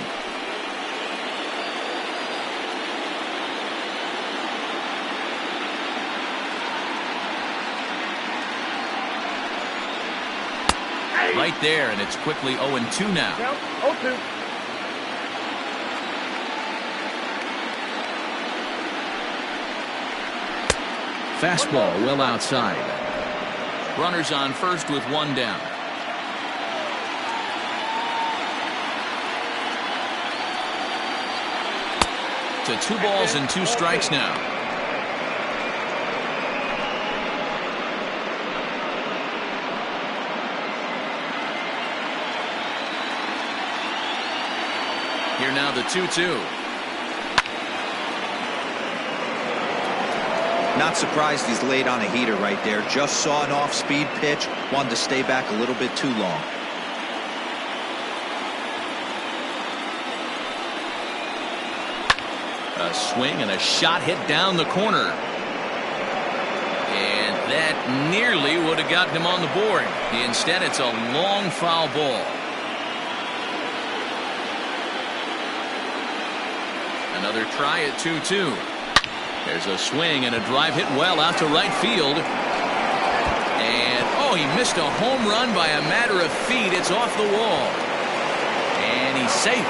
Right there, and it's quickly 0-2 now. 0-2. Fastball well outside. Runners on first with one down. To 2 balls and 2 strikes now. Here now the 2-2. Not surprised he's laid on a heater right there. Just saw an off-speed pitch. Wanted to stay back a little bit too long. A swing and a shot hit down the corner. And that nearly would have gotten him on the board. Instead, it's a long foul ball. Another try at 2-2. There's a swing and a drive hit well out to right field. And, oh, he missed a home run by a matter of feet. It's off the wall. And he's safe.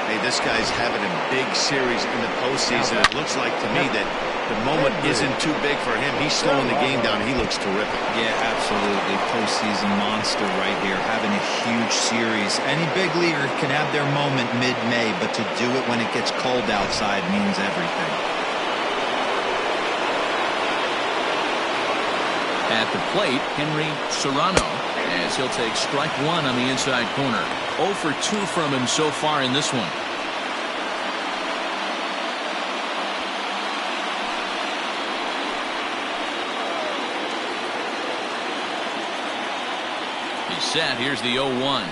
Hey, this guy's having a big series in the postseason. It looks like to me that the moment isn't too big for him. He's slowing the game down. He looks terrific. Yeah, absolutely. Postseason monster right here. Having a huge series. Any big leaguer can have their moment mid-May, but to do it when it gets cold outside means everything. At the plate, Henry Serrano, as he'll take strike one on the inside corner. 0 for 2 from him so far in this one. He's set. Here's the 0-1.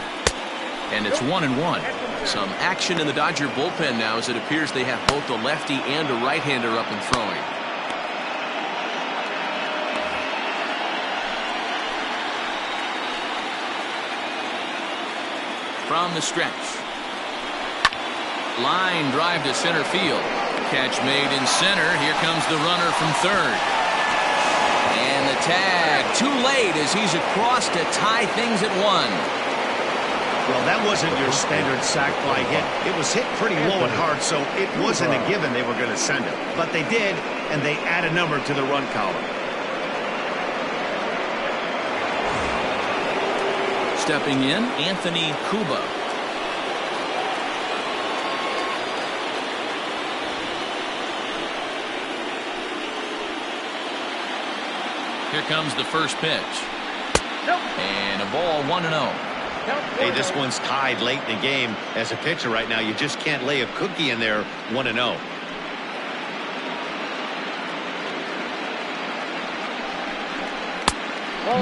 And it's 1-1. Some action in the Dodger bullpen now, as it appears they have both a lefty and a right-hander up and throwing. From the stretch. Line drive to center field. Catch made in center. Here comes the runner from third. And the tag too late as he's across to tie things at 1. Well, that wasn't your standard sac fly hit. It was hit pretty low and hard, so it wasn't a given they were going to send it. But they did, and they add a number to the run column. Stepping in, Anthony Cuba. Here comes the first pitch. And a ball 1-0. Hey, this one's tied late in the game. As a pitcher right now, you just can't lay a cookie in there 1-0.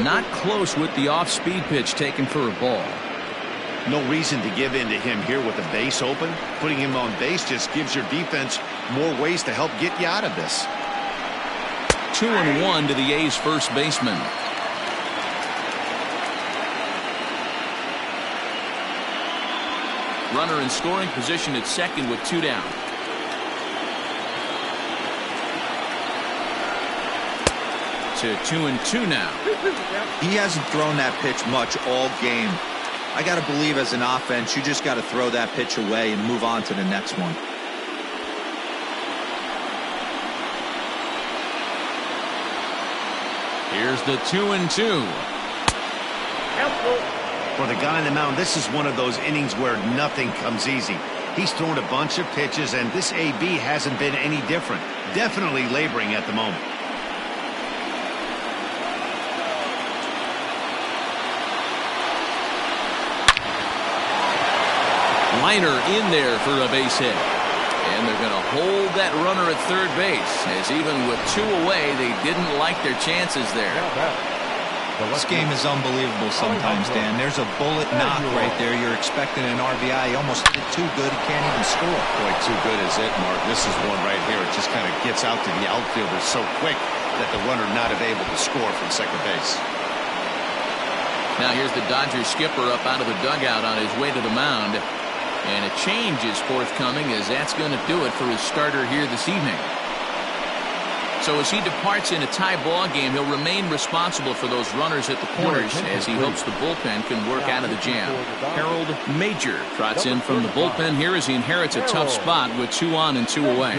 Not close with the off-speed pitch taken for a ball. No reason to give in to him here with the base open. Putting him on base just gives your defense more ways to help get you out of this. 2-1 to the A's first baseman. Runner in scoring position at second with 2 down. To 2-2 now. He hasn't thrown that pitch much all game. I got to believe as an offense, you just got to throw that pitch away and move on to the next one. Here's the 2-2. For the guy on the mound, this is one of those innings where nothing comes easy. He's thrown a bunch of pitches, and this AB hasn't been any different. Definitely laboring at the moment. Liner in there for a base hit. And they're going to hold that runner at third base, as even with 2 away, they didn't like their chances there. This game is unbelievable sometimes, Dan. There's a bullet knock right there. You're expecting an RBI. He almost hit it too good. He can't even score. Boy, too good is it, Mark. This is one right here. It just kind of gets out to the outfielder so quick that the runner not able to score from second base. Now here's the Dodgers skipper up out of the dugout on his way to the mound. And a change is forthcoming, as that's going to do it for his starter here this evening. So as he departs in a tie ball game, he'll remain responsible for those runners at the corners, as he hopes the bullpen can work out of the jam. Harold Major trots in from the bullpen here as he inherits a tough spot with 2 on and 2 away.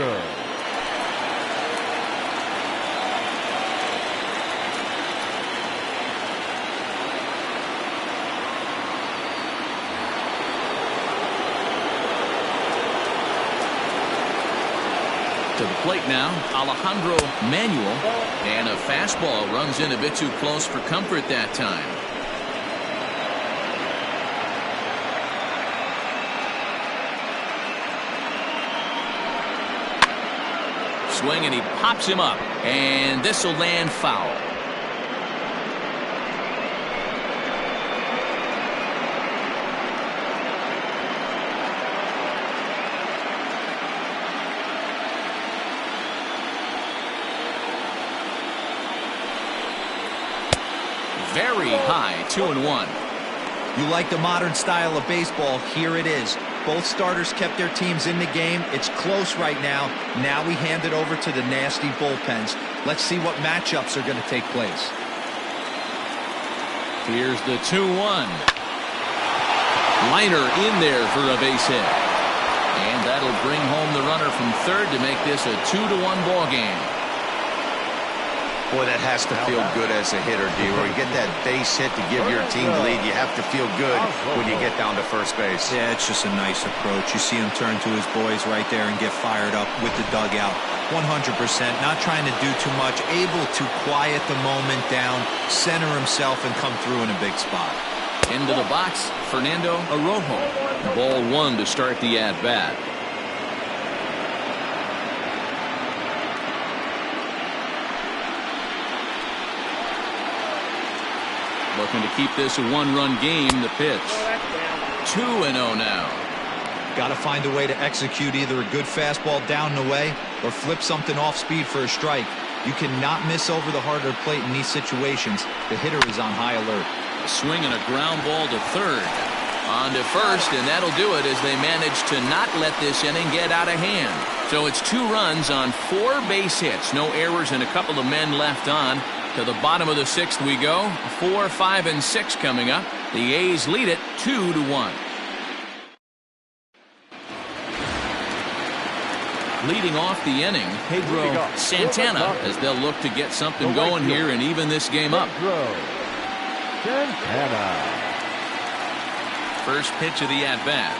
To the plate now, Alejandro Manuel, and a fastball runs in a bit too close for comfort that time. Swing, and he pops him up, and this will land foul. Very high, 2-1. You like the modern style of baseball, here it is. Both starters kept their teams in the game. It's close right now. Now we hand it over to the nasty bullpens. Let's see what matchups are going to take place. Here's the 2-1. Liner in there for a base hit. And that'll bring home the runner from third to make this a 2-1 ball game. Boy, that has to feel good as a hitter, D-Roy. You get that base hit to give your team the lead. You have to feel good when you get down to first base. Yeah, it's just a nice approach. You see him turn to his boys right there and get fired up with the dugout. 100%, not trying to do too much, able to quiet the moment down, center himself, and come through in a big spot. Into the box, Fernando Arrojo. Ball 1 to start the at-bat. Looking to keep this a one-run game. The pitch. 2-0 now. Got to find a way to execute either a good fastball down and away or flip something off speed for a strike. You cannot miss over the harder plate in these situations. The hitter is on high alert. A swing and a ground ball to third. On to first, and that'll do it as they manage to not let this inning get out of hand. So it's 2 runs on 4 base hits. No errors and a couple of men left on. To the bottom of the 6th we go. 4, 5, and 6 coming up. The A's lead it 2-1. Leading off the inning, Pedro Santana, as they'll look to get something going here and even this game up. Santana. First pitch of the at-bat.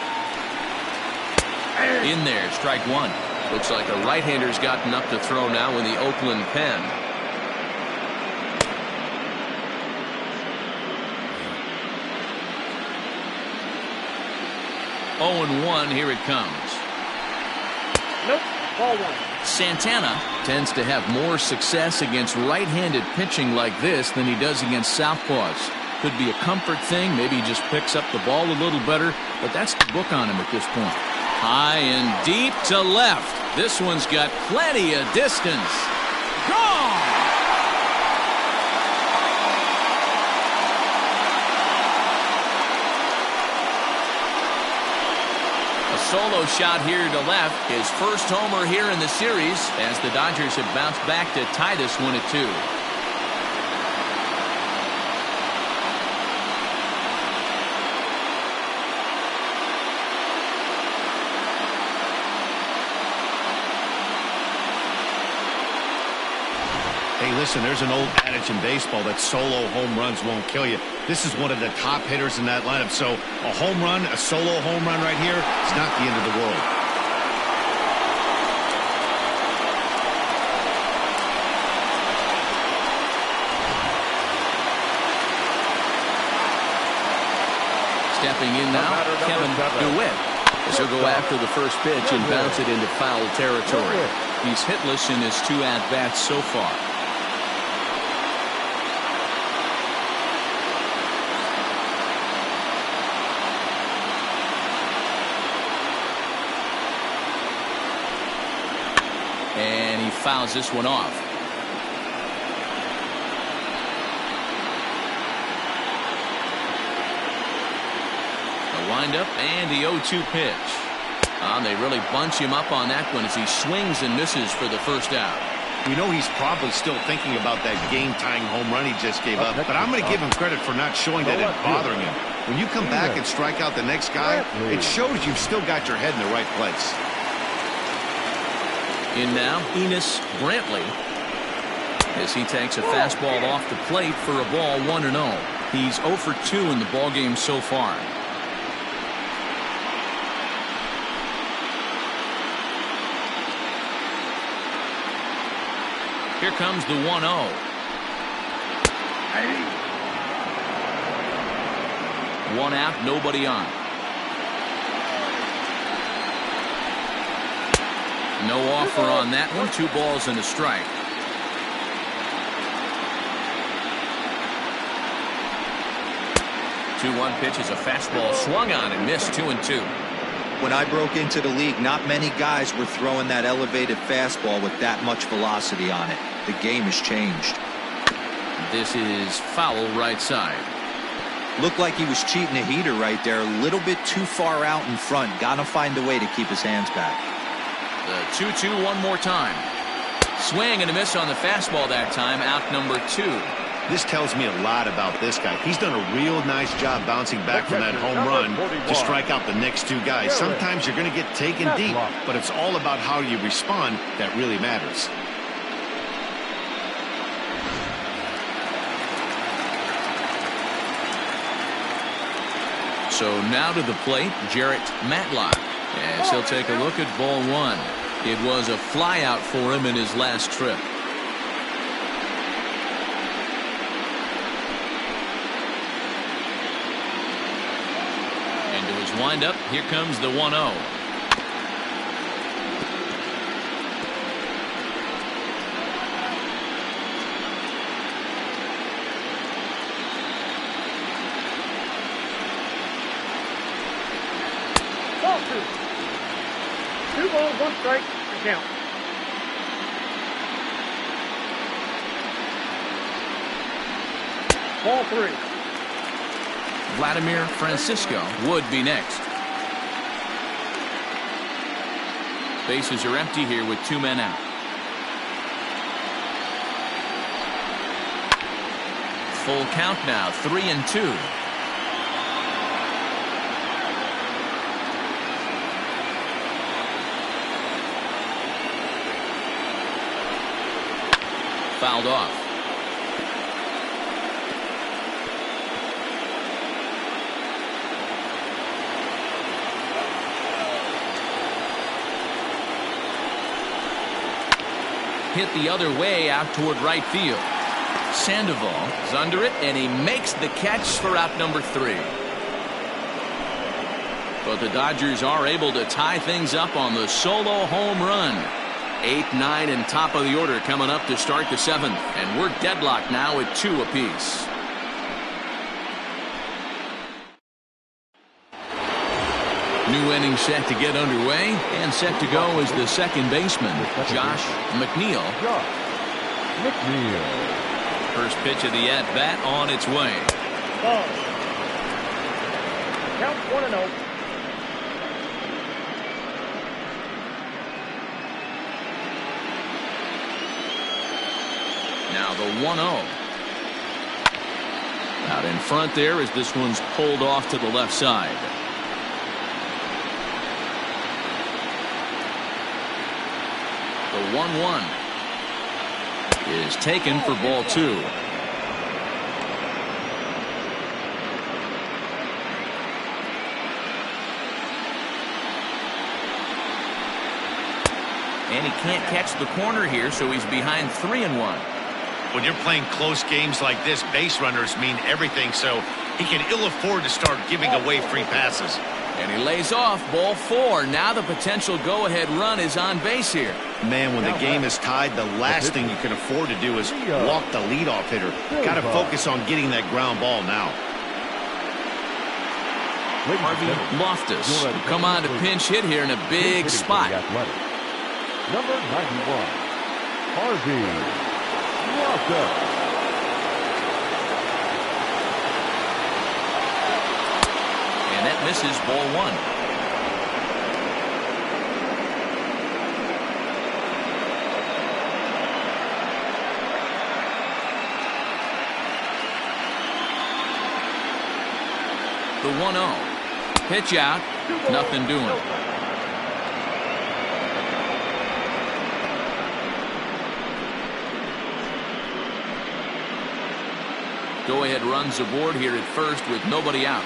In there, strike 1. Looks like a right-hander's gotten up to throw now in the Oakland pen. Oh, 0-1, here it comes. Nope, ball 1. Santana tends to have more success against right-handed pitching like this than he does against southpaws. Could be a comfort thing. Maybe he just picks up the ball a little better, but that's the book on him at this point. High and deep to left. This one's got plenty of distance. Gone! A solo shot here to left. His first homer here in the series as the Dodgers have bounced back to tie this one at 2. Hey, listen, there's an old adage in baseball that solo home runs won't kill you. This is one of the top hitters in that lineup. So a home run, a solo home run right here is not the end of the world. Stepping in now, Kevin DeWitt. As he'll go after the first pitch and bounce it into foul territory. He's hitless in his 2 at-bats so far. And he fouls this one off. The windup and the 0-2 pitch. They really bunch him up on that one as he swings and misses for the first out. We know he's probably still thinking about that game-tying home run he just gave up, but I'm going to give him credit for not showing that it's bothering him. When you come back and strike out the next guy, it shows you've still got your head in the right place. In now, Enos Brantley, as he takes a fastball off the plate for a ball 1-0. He's 0 for 2 in the ballgame so far. Here comes the 1-0. One out, nobody on. No offer on that one. 2 balls and a strike. Two-one pitch is a fastball swung on and missed. 2-2. When I broke into the league, not many guys were throwing that elevated fastball with that much velocity on it. The game has changed. This is foul right side. Looked like he was cheating a heater right there. A little bit too far out in front. Gotta find a way to keep his hands back. The 2-2 one more time. Swing and a miss on the fastball that time. Out number 2. This tells me a lot about this guy. He's done a real nice job bouncing back from that home run to strike out the next 2 guys. Sometimes you're going to get taken deep, but it's all about how you respond that really matters. So now to the plate, Jarrett Matlock, as he'll take a look at ball 1. It was a flyout for him in his last trip. And to his windup, here comes the 1-0. ball, 1 strike, and count. Ball 3. Vladimir Francisco would be next. Bases are empty here with 2 men out. Full count now, 3-2. Fouled off. Hit the other way out toward right field. Sandoval is under it, and he makes the catch for out number 3. But the Dodgers are able to tie things up on the solo home run. 8, 9, and top of the order coming up to start the 7th. And we're deadlocked now at 2 apiece. New inning set to get underway, and set to go is the second baseman, Josh McNeil. First pitch of the at-bat on its way. Ball. Count 1-0. Now the 1-0. Out in front there as this one's pulled off to the left side. The 1-1 is taken for ball 2. And he can't catch the corner here, so he's behind 3-1. When you're playing close games like this, base runners mean everything, so he can ill afford to start giving away free passes. And he lays off ball 4. Now the potential go-ahead run is on base here. Man, when the game is tied, the last thing you can afford to do is walk the leadoff hitter. Got to focus on getting that ground ball now. Harvey Loftus will come on to pinch hit here in a big spot. Number 91, Harvey Loftus. And that misses ball 1. The 1-0. Pitch out. Nothing doing. Go-ahead runs aboard here at first with nobody out.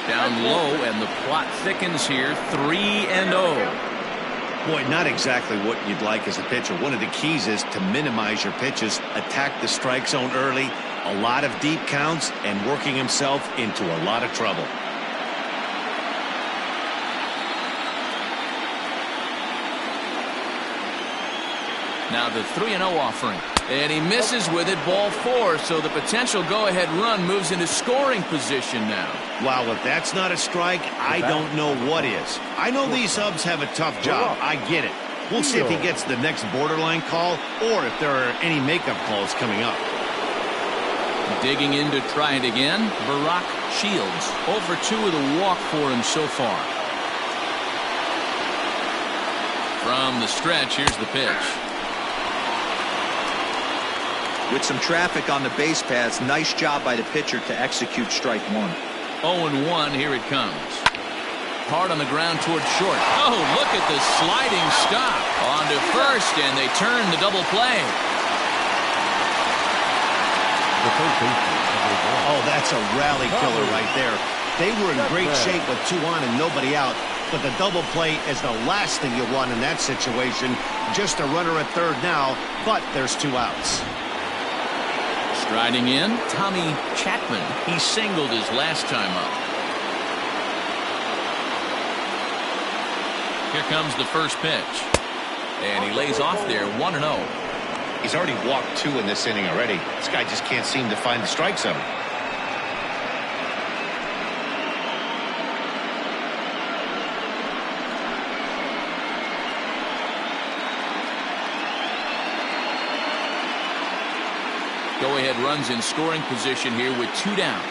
Down low, and the plot thickens here. 3-0. Boy, not exactly what you'd like as a pitcher. One of the keys is to minimize your pitches, attack the strike zone early, a lot of deep counts, and working himself into a lot of trouble. Now the 3-0 offering. And he misses with it, ball 4, so the potential go-ahead run moves into scoring position now. Wow, if that's not a strike, I don't know what is. I know these subs have a tough job. I get it. We'll see if he gets the next borderline call or if there are any makeup calls coming up. Digging in to try it again, Barack Shields. 0 for 2 with a walk for him so far. From the stretch, here's the pitch. With some traffic on the base paths, nice job by the pitcher to execute strike 1. 0-1, here it comes. Hard on the ground toward short. Oh, look at the sliding stop. On to first, and they turn the double play. Oh, that's a rally killer right there. They were in great shape with 2 on and nobody out, but the double play is the last thing you want in that situation. Just a runner at third now, but there's 2 outs. Striding in, Tommy Chapman. He singled his last time up. Here comes the first pitch. And he lays off there, 1-0. He's already walked 2 in this inning already. This guy just can't seem to find the strike zone. Go-ahead runs in scoring position here with 2 down.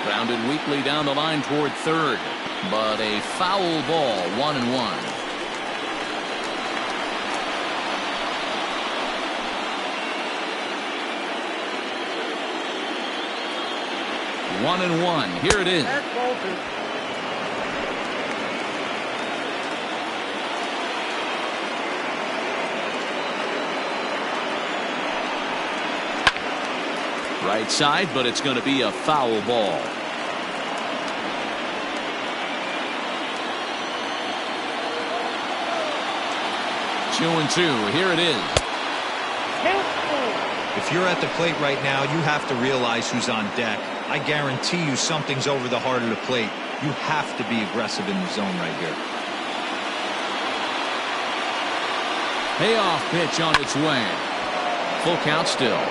Grounded weakly down the line toward third, but a foul ball, 1-1. 1-1. Here it is. Right side, but it's going to be a foul ball. Two and two. Here it is. If you're at the plate right now, you have to realize who's on deck. I guarantee you something's over the heart of the plate. You have to be aggressive in the zone right here. Payoff pitch on its way. Full count still.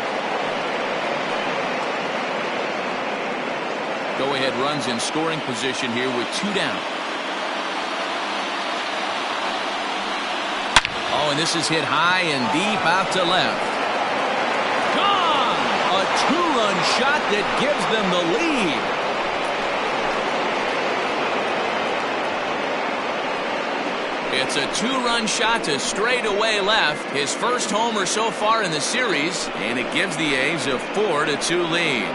Go-ahead runs in scoring position here with 2 down. Oh, and this is hit high and deep out to left. Gone! A 2-run shot that gives them the lead. It's a 2-run shot to straightaway left. His first homer so far in the series, and it gives the A's a 4-2 lead.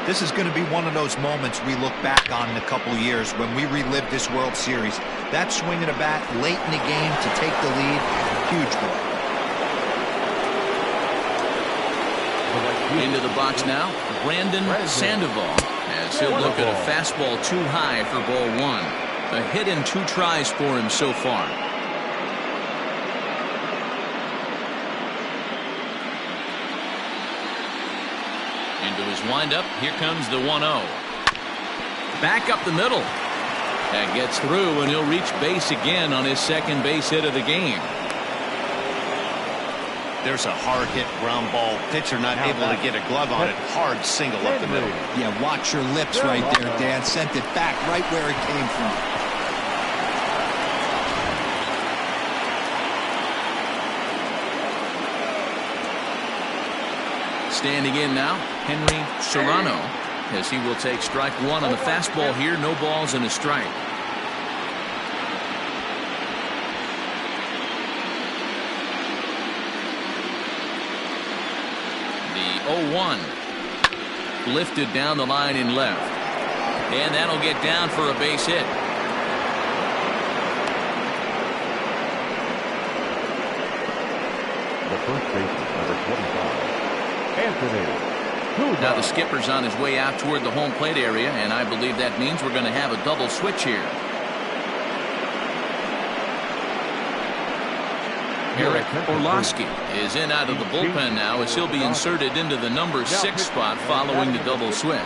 This is going to be one of those moments we look back on in a couple years when we relive this World Series. That swing of the bat late in the game to take the lead, huge one. Into the box now, Brandon Sandoval, as he'll look at a fastball too high for ball 1. A hit in 2 tries for him so far. Into his windup, here comes the 1-0. Back up the middle. That gets through, and he'll reach base again on his second base hit of the game. There's a hard hit ground ball. Pitcher not able to get a glove on it. Hard single up the middle. Yeah, watch your lips right there, Dan. Sent it back right where it came from. Standing in now, Henry Serrano, as he will take strike 1 on the fastball here. No balls and a strike. The 0-1 lifted down the line in left, and that'll get down for a base hit. The first baseman, number 25. Anthony. Now the skipper's on his way out toward the home plate area, and I believe that means we're going to have a double switch here. Eric Orlowski is in out of the bullpen now, as he'll be inserted into the number 6 spot following the double switch.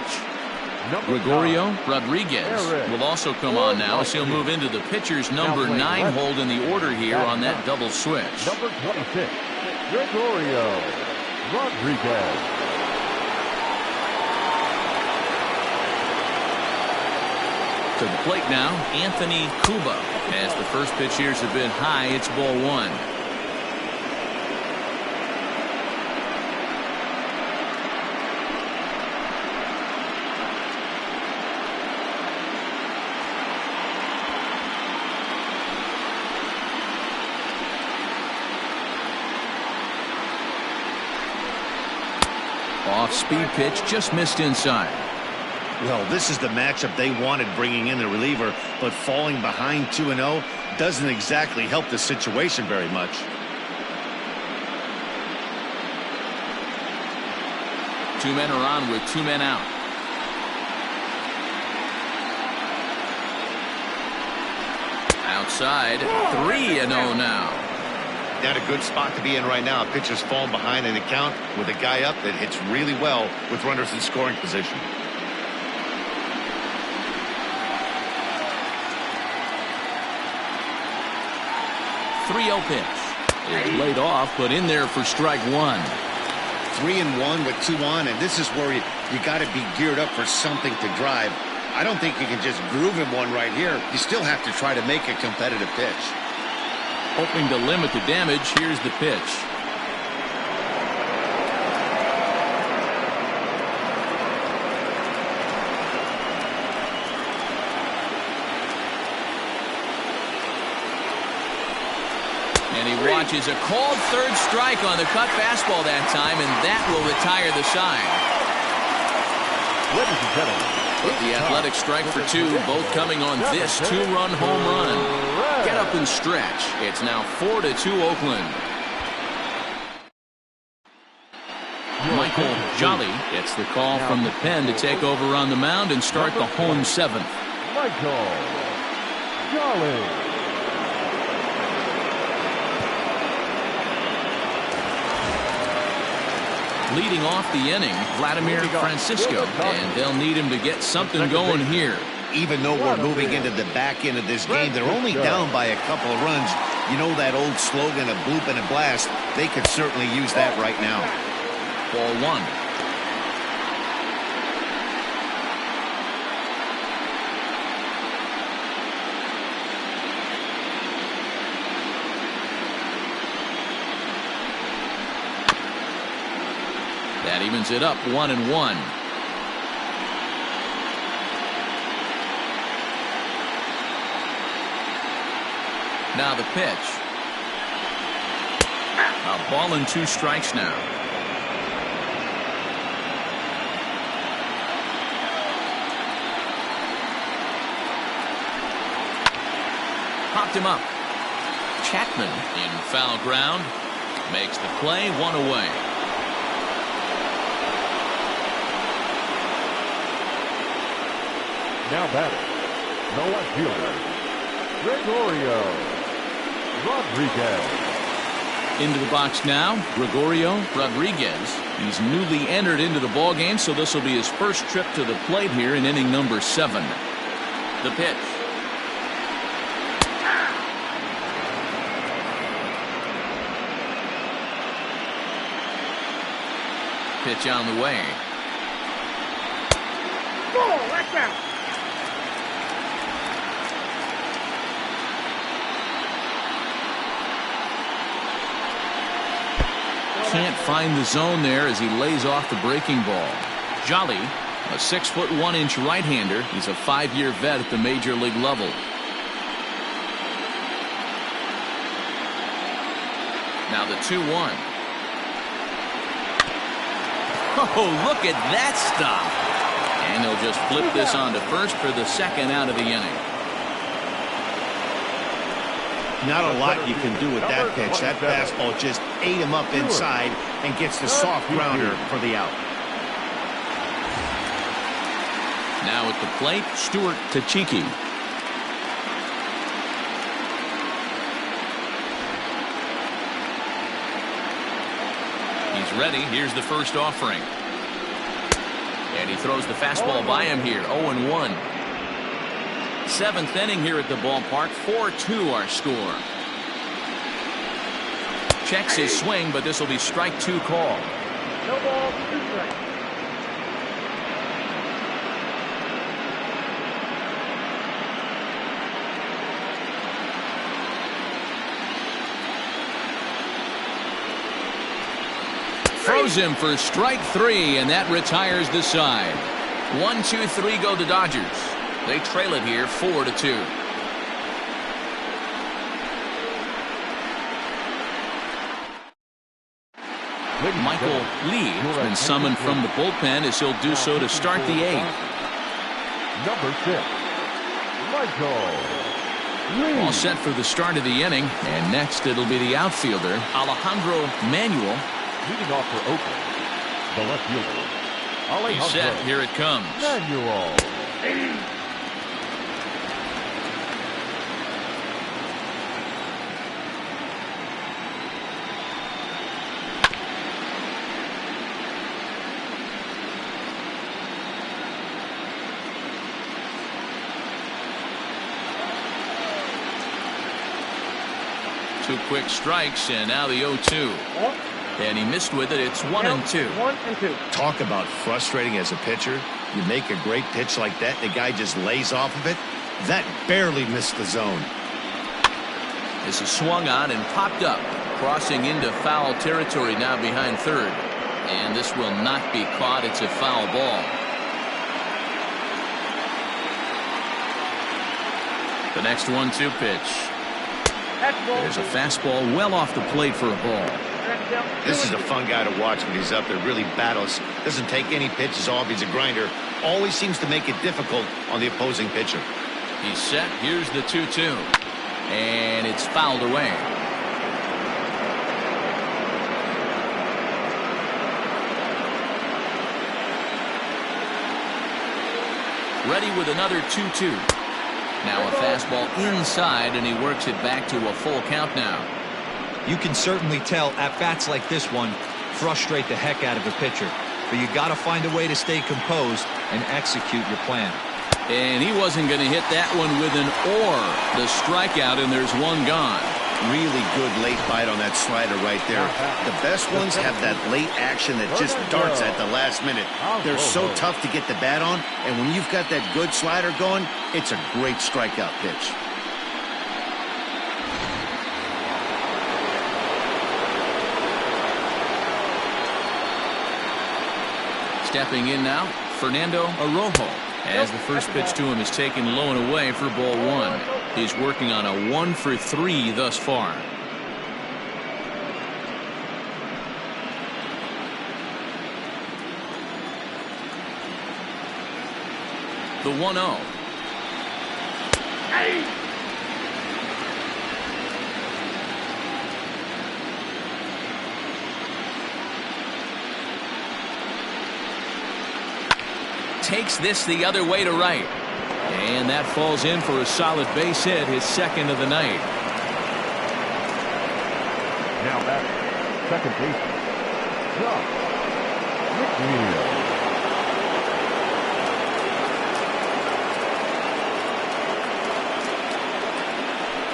Gregorio Rodriguez will also come on now, as he'll move into the pitcher's number 9 hold in the order here on that double switch. Number 26, Gregorio Rodriguez. To the plate now, Anthony Cuba. As the first pitch here is a bit high, it's ball 1. Off-speed pitch, just missed inside. Well, this is the matchup they wanted, bringing in the reliever, but falling behind 2-0 doesn't exactly help the situation very much. Two men are on with 2 men out. Outside, 3-0 now. Not a good spot to be in right now. Pitcher's falling behind in the count with a guy up that hits really well with runners in scoring position. .30 pitch is laid off, but in there for strike 1. 3-1 with 2 on, and this is where you got to be geared up for something to drive. I don't think you can just groove him one right here. You still have to try to make a competitive pitch. Hoping to limit the damage, here's the pitch. And he watches a called third strike on the cut fastball that time, and that will retire the side. Ladies and gentlemen, But the Athletic strike for two, both coming on this two-run home run. Get up and stretch. It's now 4-2 Oakland. Michael Jolly gets the call from the pen to take over on the mound and start the home seventh. Michael Jolly. Leading off the inning, Vladimir Francisco, and they'll need him to get something going here. Even though we're moving into the back end of this game, they're only down by a couple of runs. You know that old slogan of bloop and a blast? They could certainly use that right now. Ball one. That evens it up 1-1. Now the pitch. A ball and 2 strikes now. Popped him up. Chapman in foul ground. Makes the play, 1 away. Now batting, the left fielder, Gregorio Rodriguez. Into the box now, Gregorio Rodriguez. He's newly entered into the ballgame, so this will be his first trip to the plate here in inning number 7. The pitch. Pitch on the way. Oh, that's out. Can't find the zone there as he lays off the breaking ball. Jolly, a 6'1" right-hander. He's a 5-year vet at the major league level. Now the 2-1. Oh, look at that stop. And they'll just flip this on to first for the second out of the inning. Not a lot you can do with that pitch. That fastball just ate him up inside and gets the soft grounder for the out. Now at the plate, Stuart Tachiki. He's ready. Here's the first offering. And he throws the fastball by him here. 0-1. 7th inning here at the ballpark. 4-2 our score. Checks his swing, but this will be strike 2 call. No ball, 2 strikes. Throws him for strike 3, and that retires the side. 1-2-3 go the Dodgers. They trail it here 4-2. Michael Lee has been summoned from the bullpen as he'll do so to start the 8th. Number 6, Michael Lee. All set for the start of the inning, and next it'll be the outfielder, Alejandro Manuel. Leading off for Oakland, the left fielder, He's set. Here it comes. Manuel. 2 quick strikes, and now the 0-2. And he missed with it. It's 1-2. 1-2. Talk about frustrating as a pitcher. You make a great pitch like that, the guy just lays off of it. That barely missed the zone. This is swung on and popped up, crossing into foul territory now behind third. And this will not be caught. It's a foul ball. The next 1-2 pitch. There's a fastball well off the plate for a ball. This is a fun guy to watch when he's up there. Really battles. Doesn't take any pitches off. He's a grinder. Always seems to make it difficult on the opposing pitcher. He's set. Here's the 2-2. And it's fouled away. Ready with another 2-2. Now a fastball inside, and he works it back to a full count now. You can certainly tell at-bats like this one frustrate the heck out of a pitcher. But you got to find a way to stay composed and execute your plan. And he wasn't going to hit that one with an or. The strikeout, and there's one gone. Really good late bite on that slider right there. The best ones have that late action that just darts at the last minute. They're so tough to get the bat on, and when you've got that good slider going, it's a great strikeout pitch. Stepping in now, Fernando Arrojo, as the first pitch to him is taken low and away for ball one. He's working on a 1-for-3 thus far. The 1-0. Takes this the other way to right. And that falls in for a solid base hit, his second of the night. Now back, second baseman, Josh McNeil.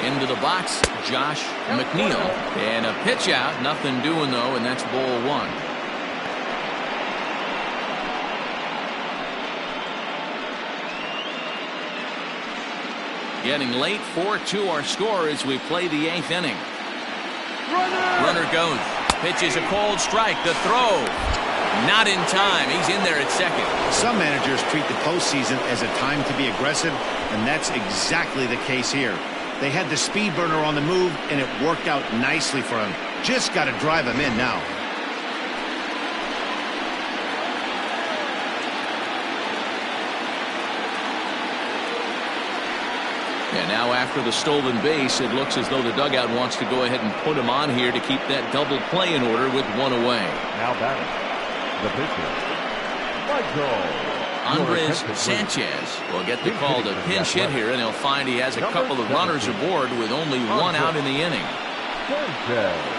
Into the box, Josh McNeil. And a pitch out, nothing doing though, and that's ball one. Getting late, 4-2 our score as we play the 8th inning. Runner goes. Pitch is a cold strike. The throw. Not in time. He's in there at second. Some managers treat the postseason as a time to be aggressive, and that's exactly the case here. They had the speed burner on the move, and it worked out nicely for him. Just got to drive him in now. And now after the stolen base, it looks as though the dugout wants to go ahead and put him on here to keep that double play in order with one away. Now batting, the pitcher, Michael Andres Sanchez will get the call to pinch hit here, and he'll find he has a couple of runners aboard with only one out in the inning. Sanchez.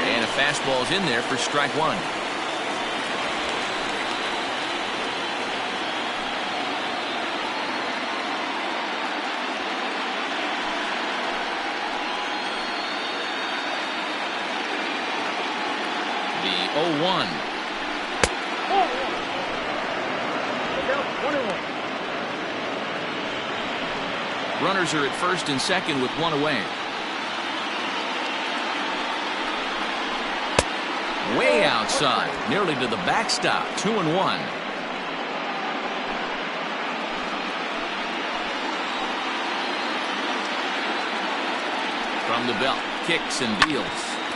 And a fastball's in there for strike one. The 0-1. Runners are at first and second with one away. Way outside, nearly to the backstop. 2-1. From the belt, kicks and deals.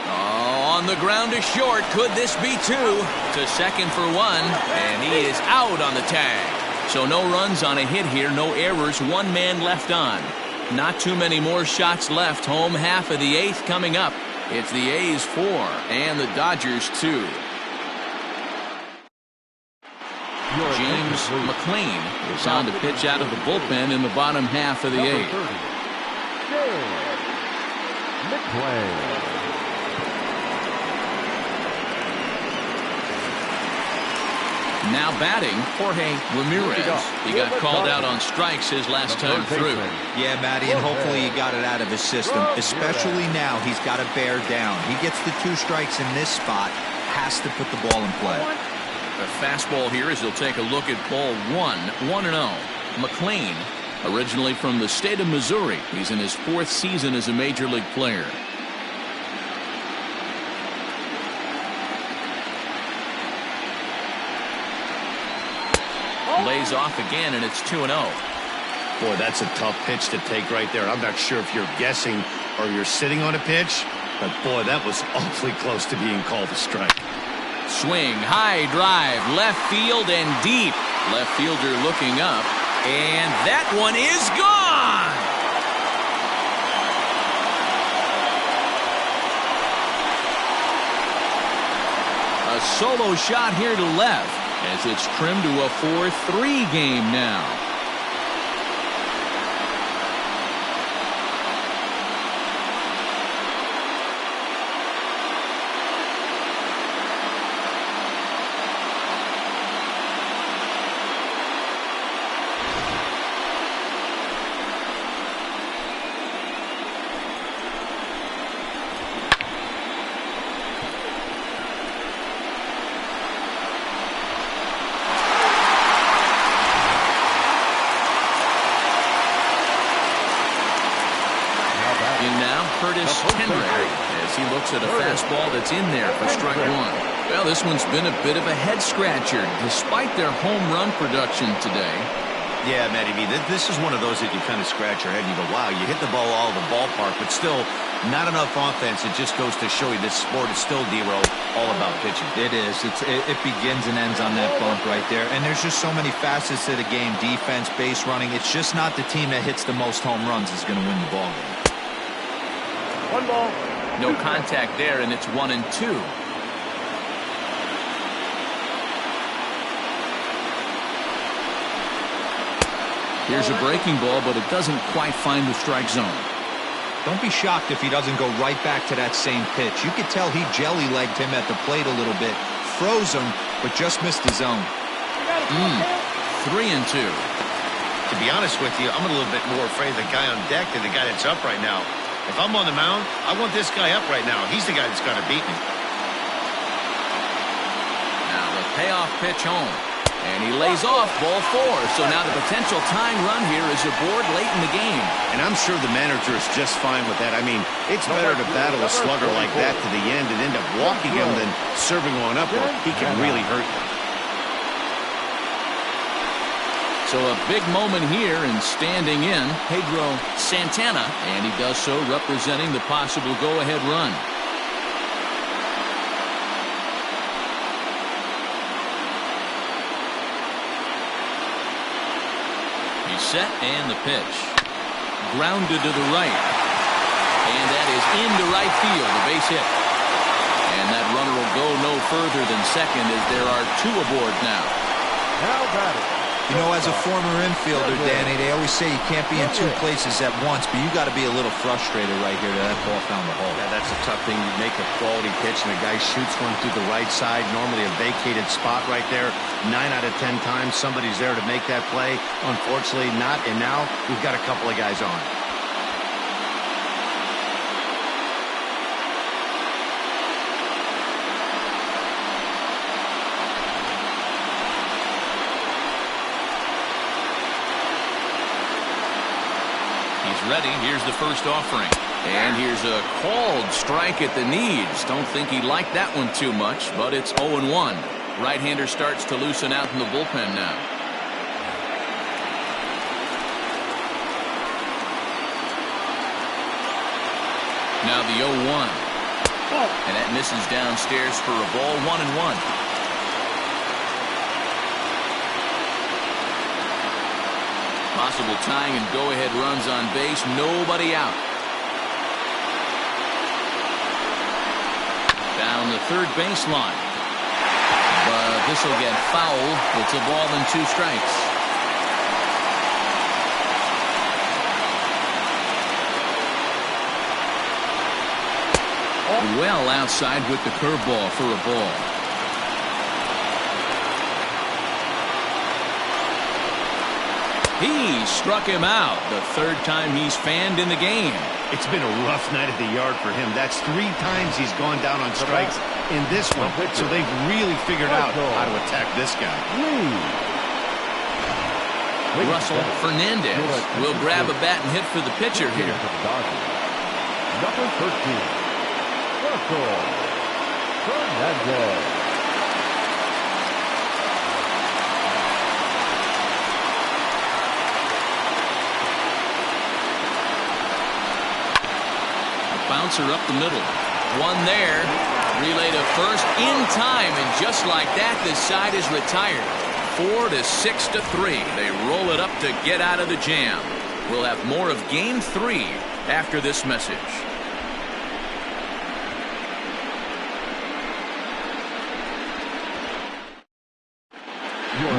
Oh, on the ground to short. Could this be two? To second for one, and he is out on the tag. So no runs on a hit here, no errors, one man left on. Not too many more shots left. Home half of the 8th coming up. It's the A's 4 and the Dodgers 2. James McLean is on to pitch out of the bullpen in the bottom half of the 8th. McLean. Now batting, Jorge Ramirez. He got called out on strikes his last time through. Yeah, Matty, and hopefully he got it out of his system. Especially now, he's got to bear down. He gets the 2 strikes in this spot, has to put the ball in play. A fastball here as he'll take a look at ball 1-0. McLean, originally from the state of Missouri. He's in his 4th season as a major league player. Lays off again, and it's 2-0. Boy, that's a tough pitch to take right there. I'm not sure if you're guessing or you're sitting on a pitch, but boy, that was awfully close to being called a strike. Swing, high drive, left field and deep. Left fielder looking up, and that one is gone! A solo shot here to left as it's trimmed to a 4-3 game now. As he looks at a fastball that's in there for strike 1. Well, this one's been a bit of a head scratcher despite their home run production today. Yeah, Matty B, this is one of those that you kind of scratch your head and you go, wow, you hit the ball all over the ballpark, but still not enough offense. It just goes to show you this sport is still, D-Row, all about pitching. It is. It begins and ends on that bump right there. And there's just so many facets to the game. Defense, base running. It's just not the team that hits the most home runs is going to win the ball game. 1 ball. No contact there, and it's 1-2. Here's a breaking ball, but it doesn't quite find the strike zone. Don't be shocked if he doesn't go right back to that same pitch. You could tell he jelly-legged him at the plate a little bit, froze him, but just missed the zone. 3-2. To be honest with you, I'm a little bit more afraid of the guy on deck than the guy that's up right now. If I'm on the mound, I want this guy up right now. He's the guy that's got to beat me. Now the payoff pitch home. And he lays off ball 4. So now the potential tying run here is aboard late in the game. And I'm sure the manager is just fine with that. I mean, it's better to battle a slugger like that to the end and end up walking him than serving one up, or he can really hurt you. So a big moment here, and standing in, Pedro Santana, and he does so representing the possible go-ahead run. He's set, and the pitch. Grounded to the right. And that is into right field, a base hit. And that runner will go no further than second as there are 2 aboard now. Now batting. You know, as a former infielder, Danny, they always say you can't be in 2 places at once, but you got to be a little frustrated right here that ball found the hole. Yeah, that's a tough thing. You make a quality pitch, and the guy shoots one through the right side, normally a vacated spot right there. 9 out of 10 times, somebody's there to make that play. Unfortunately, not, and now we've got a couple of guys on. Ready. Here's the first offering. And here's a called strike at the knees. Don't think he liked that one too much, but it's 0-1. Right-hander starts to loosen out in the bullpen now. Now the 0-1. And that misses downstairs for a ball. 1-1. Possible tying and go-ahead runs on base. Nobody out. Down the third baseline. But this will get foul. It's a ball and 2 strikes. Well outside with the curveball for a ball. He struck him out, the third time he's fanned in the game. It's been a rough night at the yard for him. That's 3 times he's gone down on strikes in this one. So they've really figured out how to attack this guy. Russell Fernandez will grab a bat and hit for the pitcher here. Number 13, Russell Fernandez. Bouncer up the middle. One there. Relay to first in time, and just like that, this side is retired. 4 to 6 to 3. They roll it up to get out of the jam. We'll have more of Game 3 after this message.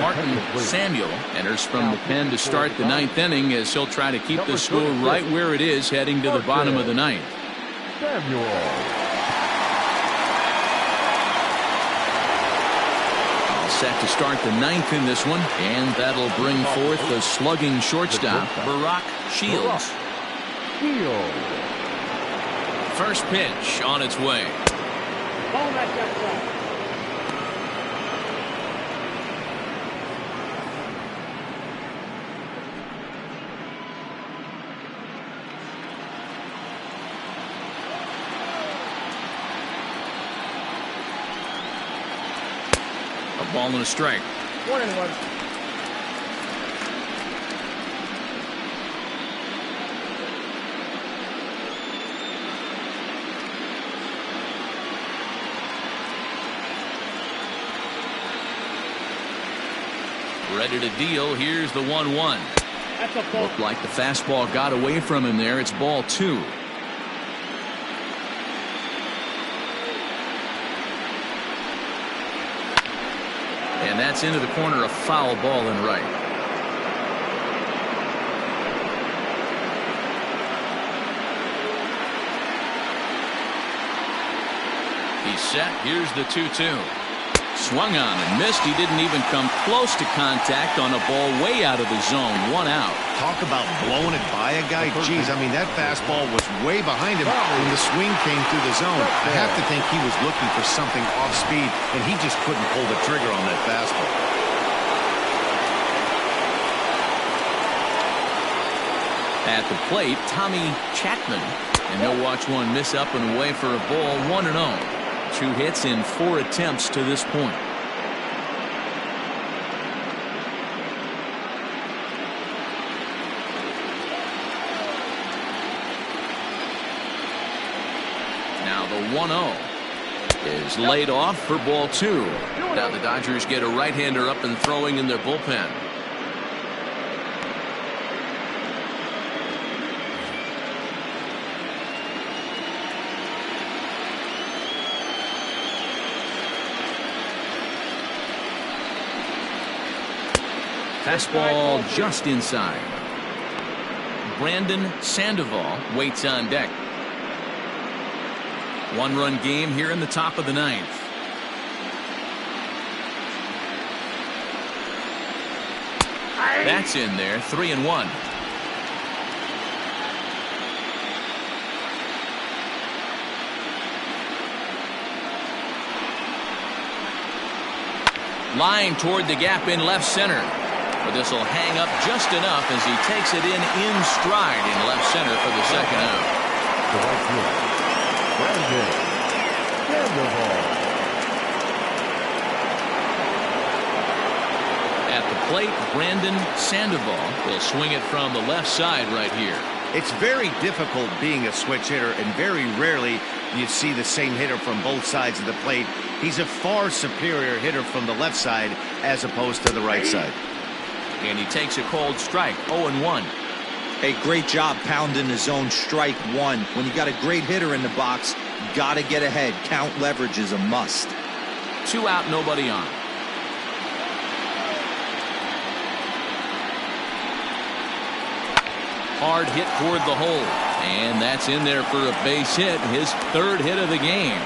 Martin Samuel enters from the pen to start the 9th inning as he'll try to keep the score right where it is heading to the bottom of the 9th. Samuel. All set to start the 9th in this one, and that'll bring forth the slugging shortstop, Barack Shields. First pitch on its way. A ball and a strike. 1-1. Ready to deal. Here's the 1-1. Looked like the fastball got away from him there. It's ball 2. And that's into the corner, a foul ball and right. He's set. Here's the 2-2. Swung on and missed. He didn't even come close to contact on a ball way out of the zone. 1 out. Talk about blowing it by a guy. Jeez, I mean, that fastball was way behind him when the swing came through the zone. I have to think he was looking for something off speed, and he just couldn't pull the trigger on that fastball. At the plate, Tommy Chapman. And he'll watch one miss up and away for a ball. 1-0. 2 hits in 4 attempts to this point. Now the 1-0 is laid off for ball 2. Now the Dodgers get a right-hander up and throwing in their bullpen. Fastball just inside. Brandon Sandoval waits on deck. 1-run game here in the top of the 9th. That's in there. 3-1. Line toward the gap in left center. But this will hang up just enough as he takes it in stride in left center for the second out. The right fielder, Brandon Sandoval. At the plate, Brandon Sandoval will swing it from the left side right here. It's very difficult being a switch hitter, and very rarely you see the same hitter from both sides of the plate. He's a far superior hitter from the left side as opposed to the right side. And he takes a cold strike. 0-1. Hey, great job pounding his zone. Strike 1. When you got a great hitter in the box, got to get ahead. Count leverage is a must. 2 out, nobody on. Hard hit toward the hole. And that's in there for a base hit. His 3rd hit of the game.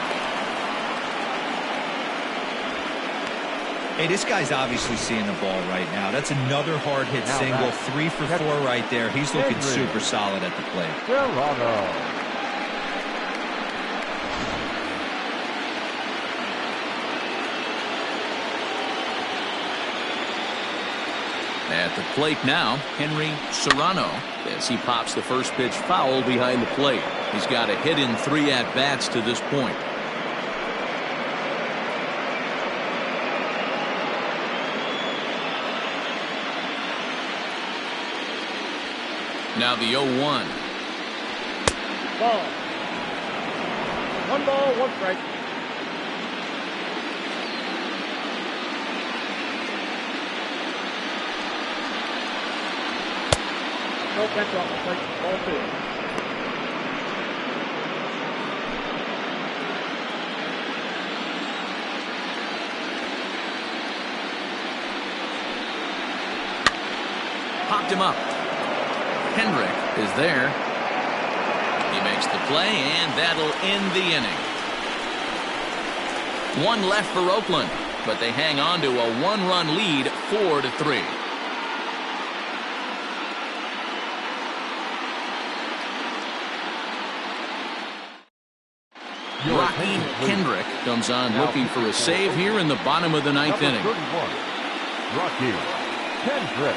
Hey, this guy's obviously seeing the ball right now. That's another hard hit single. 3 for 4 right there. He's looking super solid at the plate. At the plate now, Henry Serrano, as he pops the first pitch foul behind the plate. He's got a hit in 3 at-bats to this point. Now the 0-1. Ball. 1 ball, 1 strike. No catch off the plate. Ball 2. Popped him up. Hendrick is there. He makes the play, and that'll end the inning. 1 left for Oakland, but they hang on to a 1-run lead, 4-3. Rocky Hendrick comes on looking for a save here in the bottom of the 9th inning. 31, Rocky Hendrick.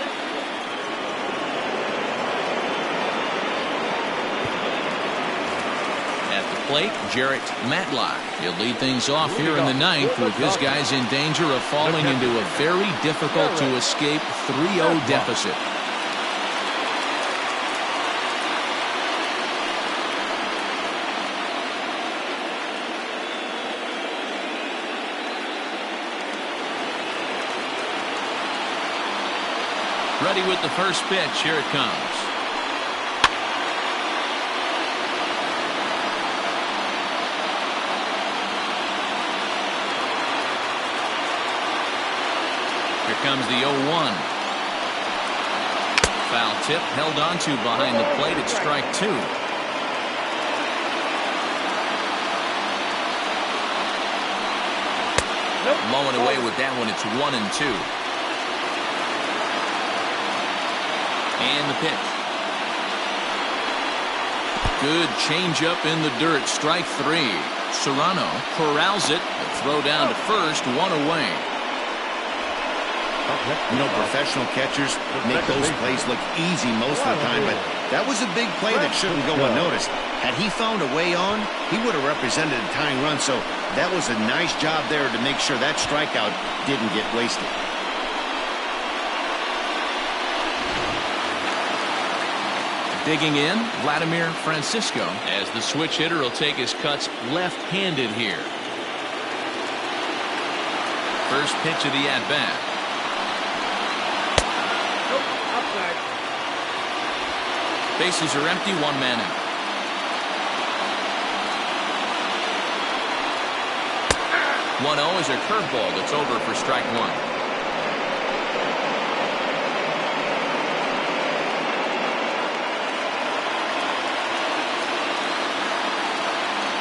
Plate, Jarrett Matlock. He'll lead things off here in the 9th with his guys in danger of falling into a very difficult to escape 3-0 deficit. Ready with the first pitch. Here it comes. Here comes the 0-1. Foul tip held onto behind the plate at strike 2. Low and away with that one. It's 1-2. And the pitch. Good changeup in the dirt. Strike 3. Serrano corrals it. A throw down to first. 1 away. You know, professional catchers make those plays look easy most of the time, but that was a big play that shouldn't go unnoticed. Had he found a way on, he would have represented a tying run, so that was a nice job there to make sure that strikeout didn't get wasted. Digging in, Vladimir Francisco, as the switch hitter will take his cuts left-handed here. First pitch of the at-bat. Bases are empty, 1 man out. "1-0" is a curveball that's over for strike 1.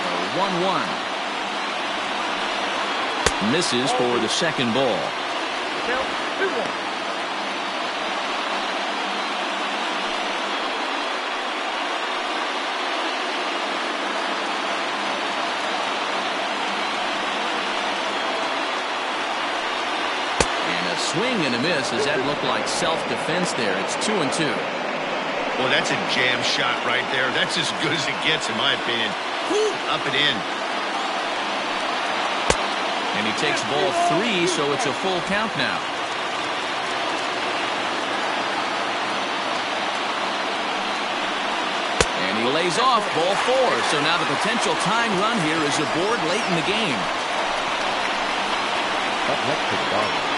A 1-1. Misses for the second ball. Count 2-1. Swing and a miss. Does that look like self-defense there? It's 2-2. Well, that's a jam shot right there. That's as good as it gets, in my opinion. Woo, up and in. And he takes ball 3, so it's a full count now. And he lays off ball 4. So now the potential tying run here is aboard late in the game. Up next to the Dodgers.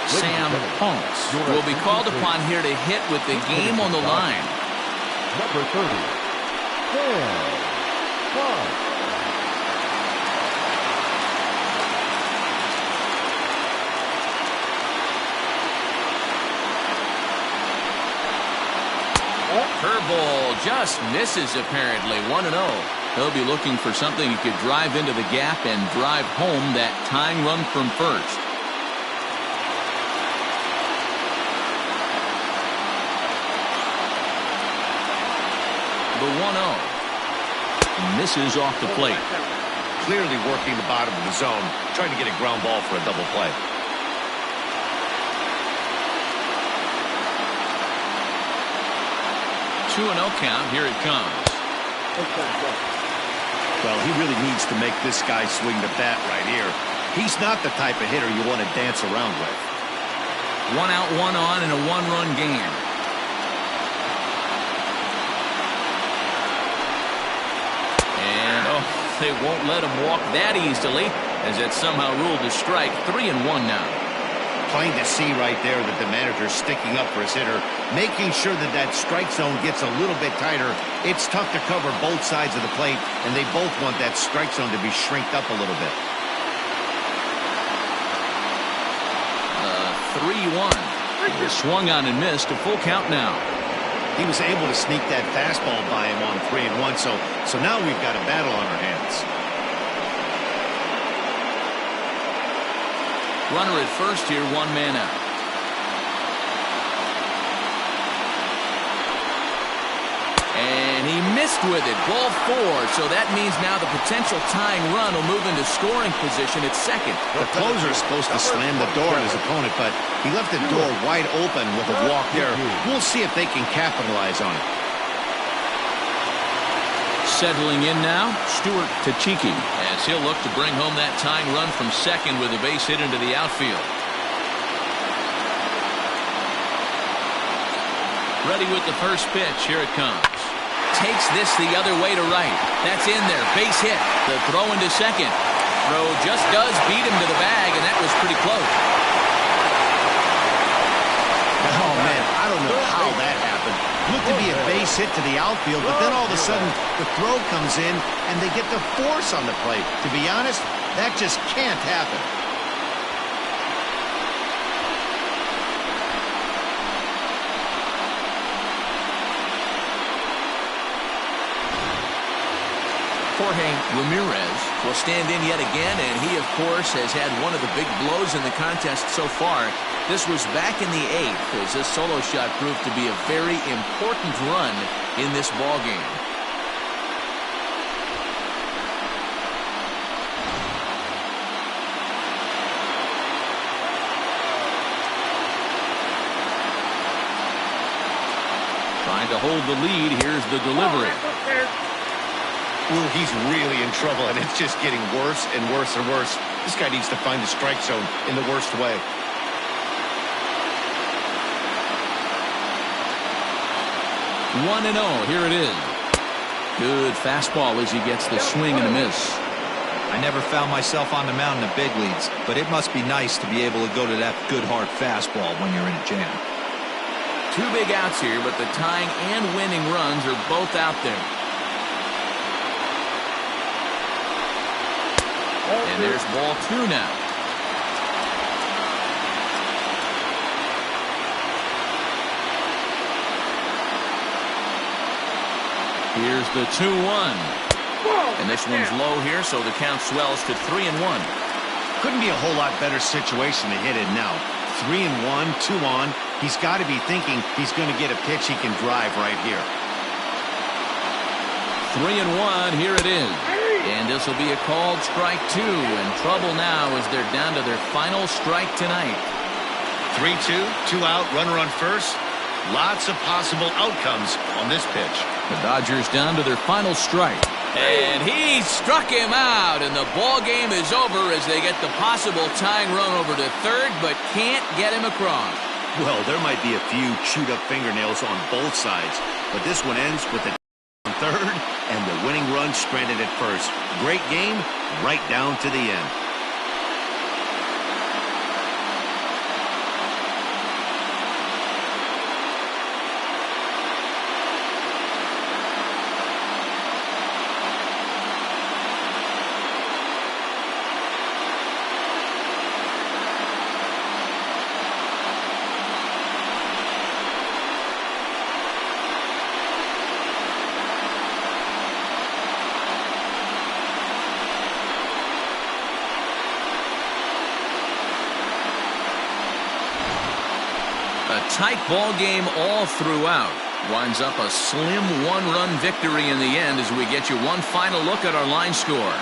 Sam Ponce will be called upon here to hit with the game on the line. Number 30, Sam Ponce. Curveball just misses apparently. 1-0. He'll be looking for something he could drive into the gap and drive home that tying run from first. The 1-0. Misses off the plate. Clearly working the bottom of the zone, trying to get a ground ball for a double play. 2-0 count. Here it comes. Well, he really needs to make this guy swing the bat right here. He's not the type of hitter you want to dance around with. 1 out, 1 on, and a 1-run game. And, oh, they won't let him walk that easily, as it's somehow ruled a strike. 3-1 now. Plain to see right there that the manager's sticking up for his hitter, making sure that that strike zone gets a little bit tighter. It's tough to cover both sides of the plate, and they both want that strike zone to be shrinked up a little bit. 3-1. Swung on and missed. A full count now. He was able to sneak that fastball by him on 3-1, so now we've got a battle on our hands. Runner at first here, 1 man out. And he missed with it. Ball 4. So that means now the potential tying run will move into scoring position at second. The closer is supposed to slam the door at his opponent, but he left the door wide open with a walk there. We'll see if they can capitalize on it. Settling in now, Stuart Tachiki, as he'll look to bring home that tying run from second with a base hit into the outfield. Ready with the first pitch. Here it comes. Takes this the other way to right. That's in there. Base hit. The throw into second. Throw just does beat him to the bag, and that was pretty close. Oh, man, I don't know how that happened. Looked to be a base hit to the outfield, but then all of a sudden the throw comes in and they get the force on the plate. To be honest, that just can't happen. Jorge Ramirez will stand in yet again, and he, of course, has had one of the big blows in the contest so far. This was back in the 8th, as this solo shot proved to be a very important run in this ball game. Trying to hold the lead. Here's the delivery. Well, he's really in trouble, and it's just getting worse and worse and worse. This guy needs to find the strike zone in the worst way. 1-0. Here it is. Good fastball as he gets the swing and a miss. I never found myself on the mound in the big leagues, but it must be nice to be able to go to that good hard fastball when you're in a jam. 2 big outs here, but the tying and winning runs are both out there. And there's ball 2 now. Here's the 2-1. And this one's low here, so the count swells to 3-1. Couldn't be a whole lot better situation to hit it now. 3-1, 2 on. He's got to be thinking he's going to get a pitch he can drive right here. 3-1. Here it is. And this will be a called strike 2. And trouble now as they're down to their final strike tonight. 3-2, 2 out, runner on first. Lots of possible outcomes on this pitch. The Dodgers down to their final strike. And he struck him out, and the ball game is over as they get the possible tying run over to third, but can't get him across. Well, there might be a few chewed up fingernails on both sides, but this one ends with the third and the winning run stranded at first. Great game right down to the end. tight ball game all throughout. Winds up a slim one-run victory in the end as we get you one final look at our line score.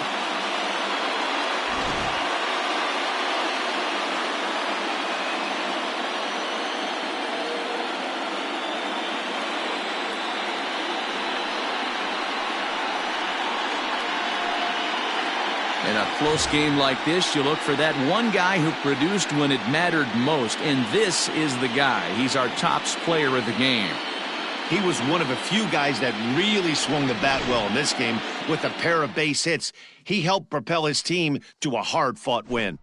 In a close game like this, you look for that one guy who produced when it mattered most, and this is the guy. He's our tops player of the game. He was one of a few guys that really swung the bat well in this game with a pair of base hits. He helped propel his team to a hard-fought win.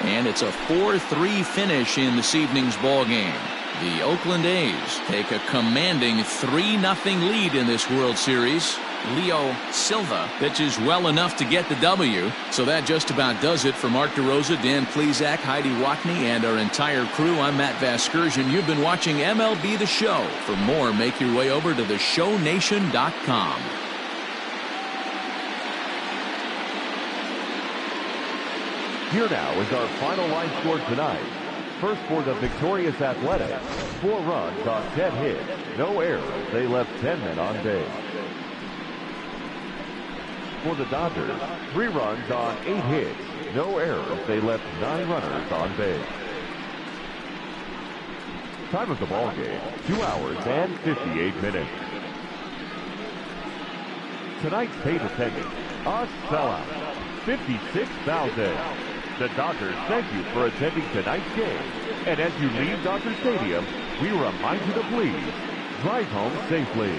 And it's a 4-3 finish in this evening's ball game. The Oakland A's take a commanding 3-0 lead in this World Series. Leo Silva pitches well enough to get the W. So that just about does it for Mark DeRosa, Dan Plesac, Heidi Watney, and our entire crew. I'm Matt Vasgersian. You've been watching MLB The Show. For more, make your way over to theshownation.com. Here now is our final line score tonight. First for the victorious Athletics, 4 runs on 10 hits, no errors. They left 10 men on base. For the Dodgers, 3 runs on 8 hits, no errors. They left 9 runners on base. Time of the ball game, 2 hours and 58 minutes. Tonight's paid attendance, a sellout, 56,000. The Dodgers thank you for attending tonight's game. And as you leave Dodger Stadium, we remind you to please drive home safely.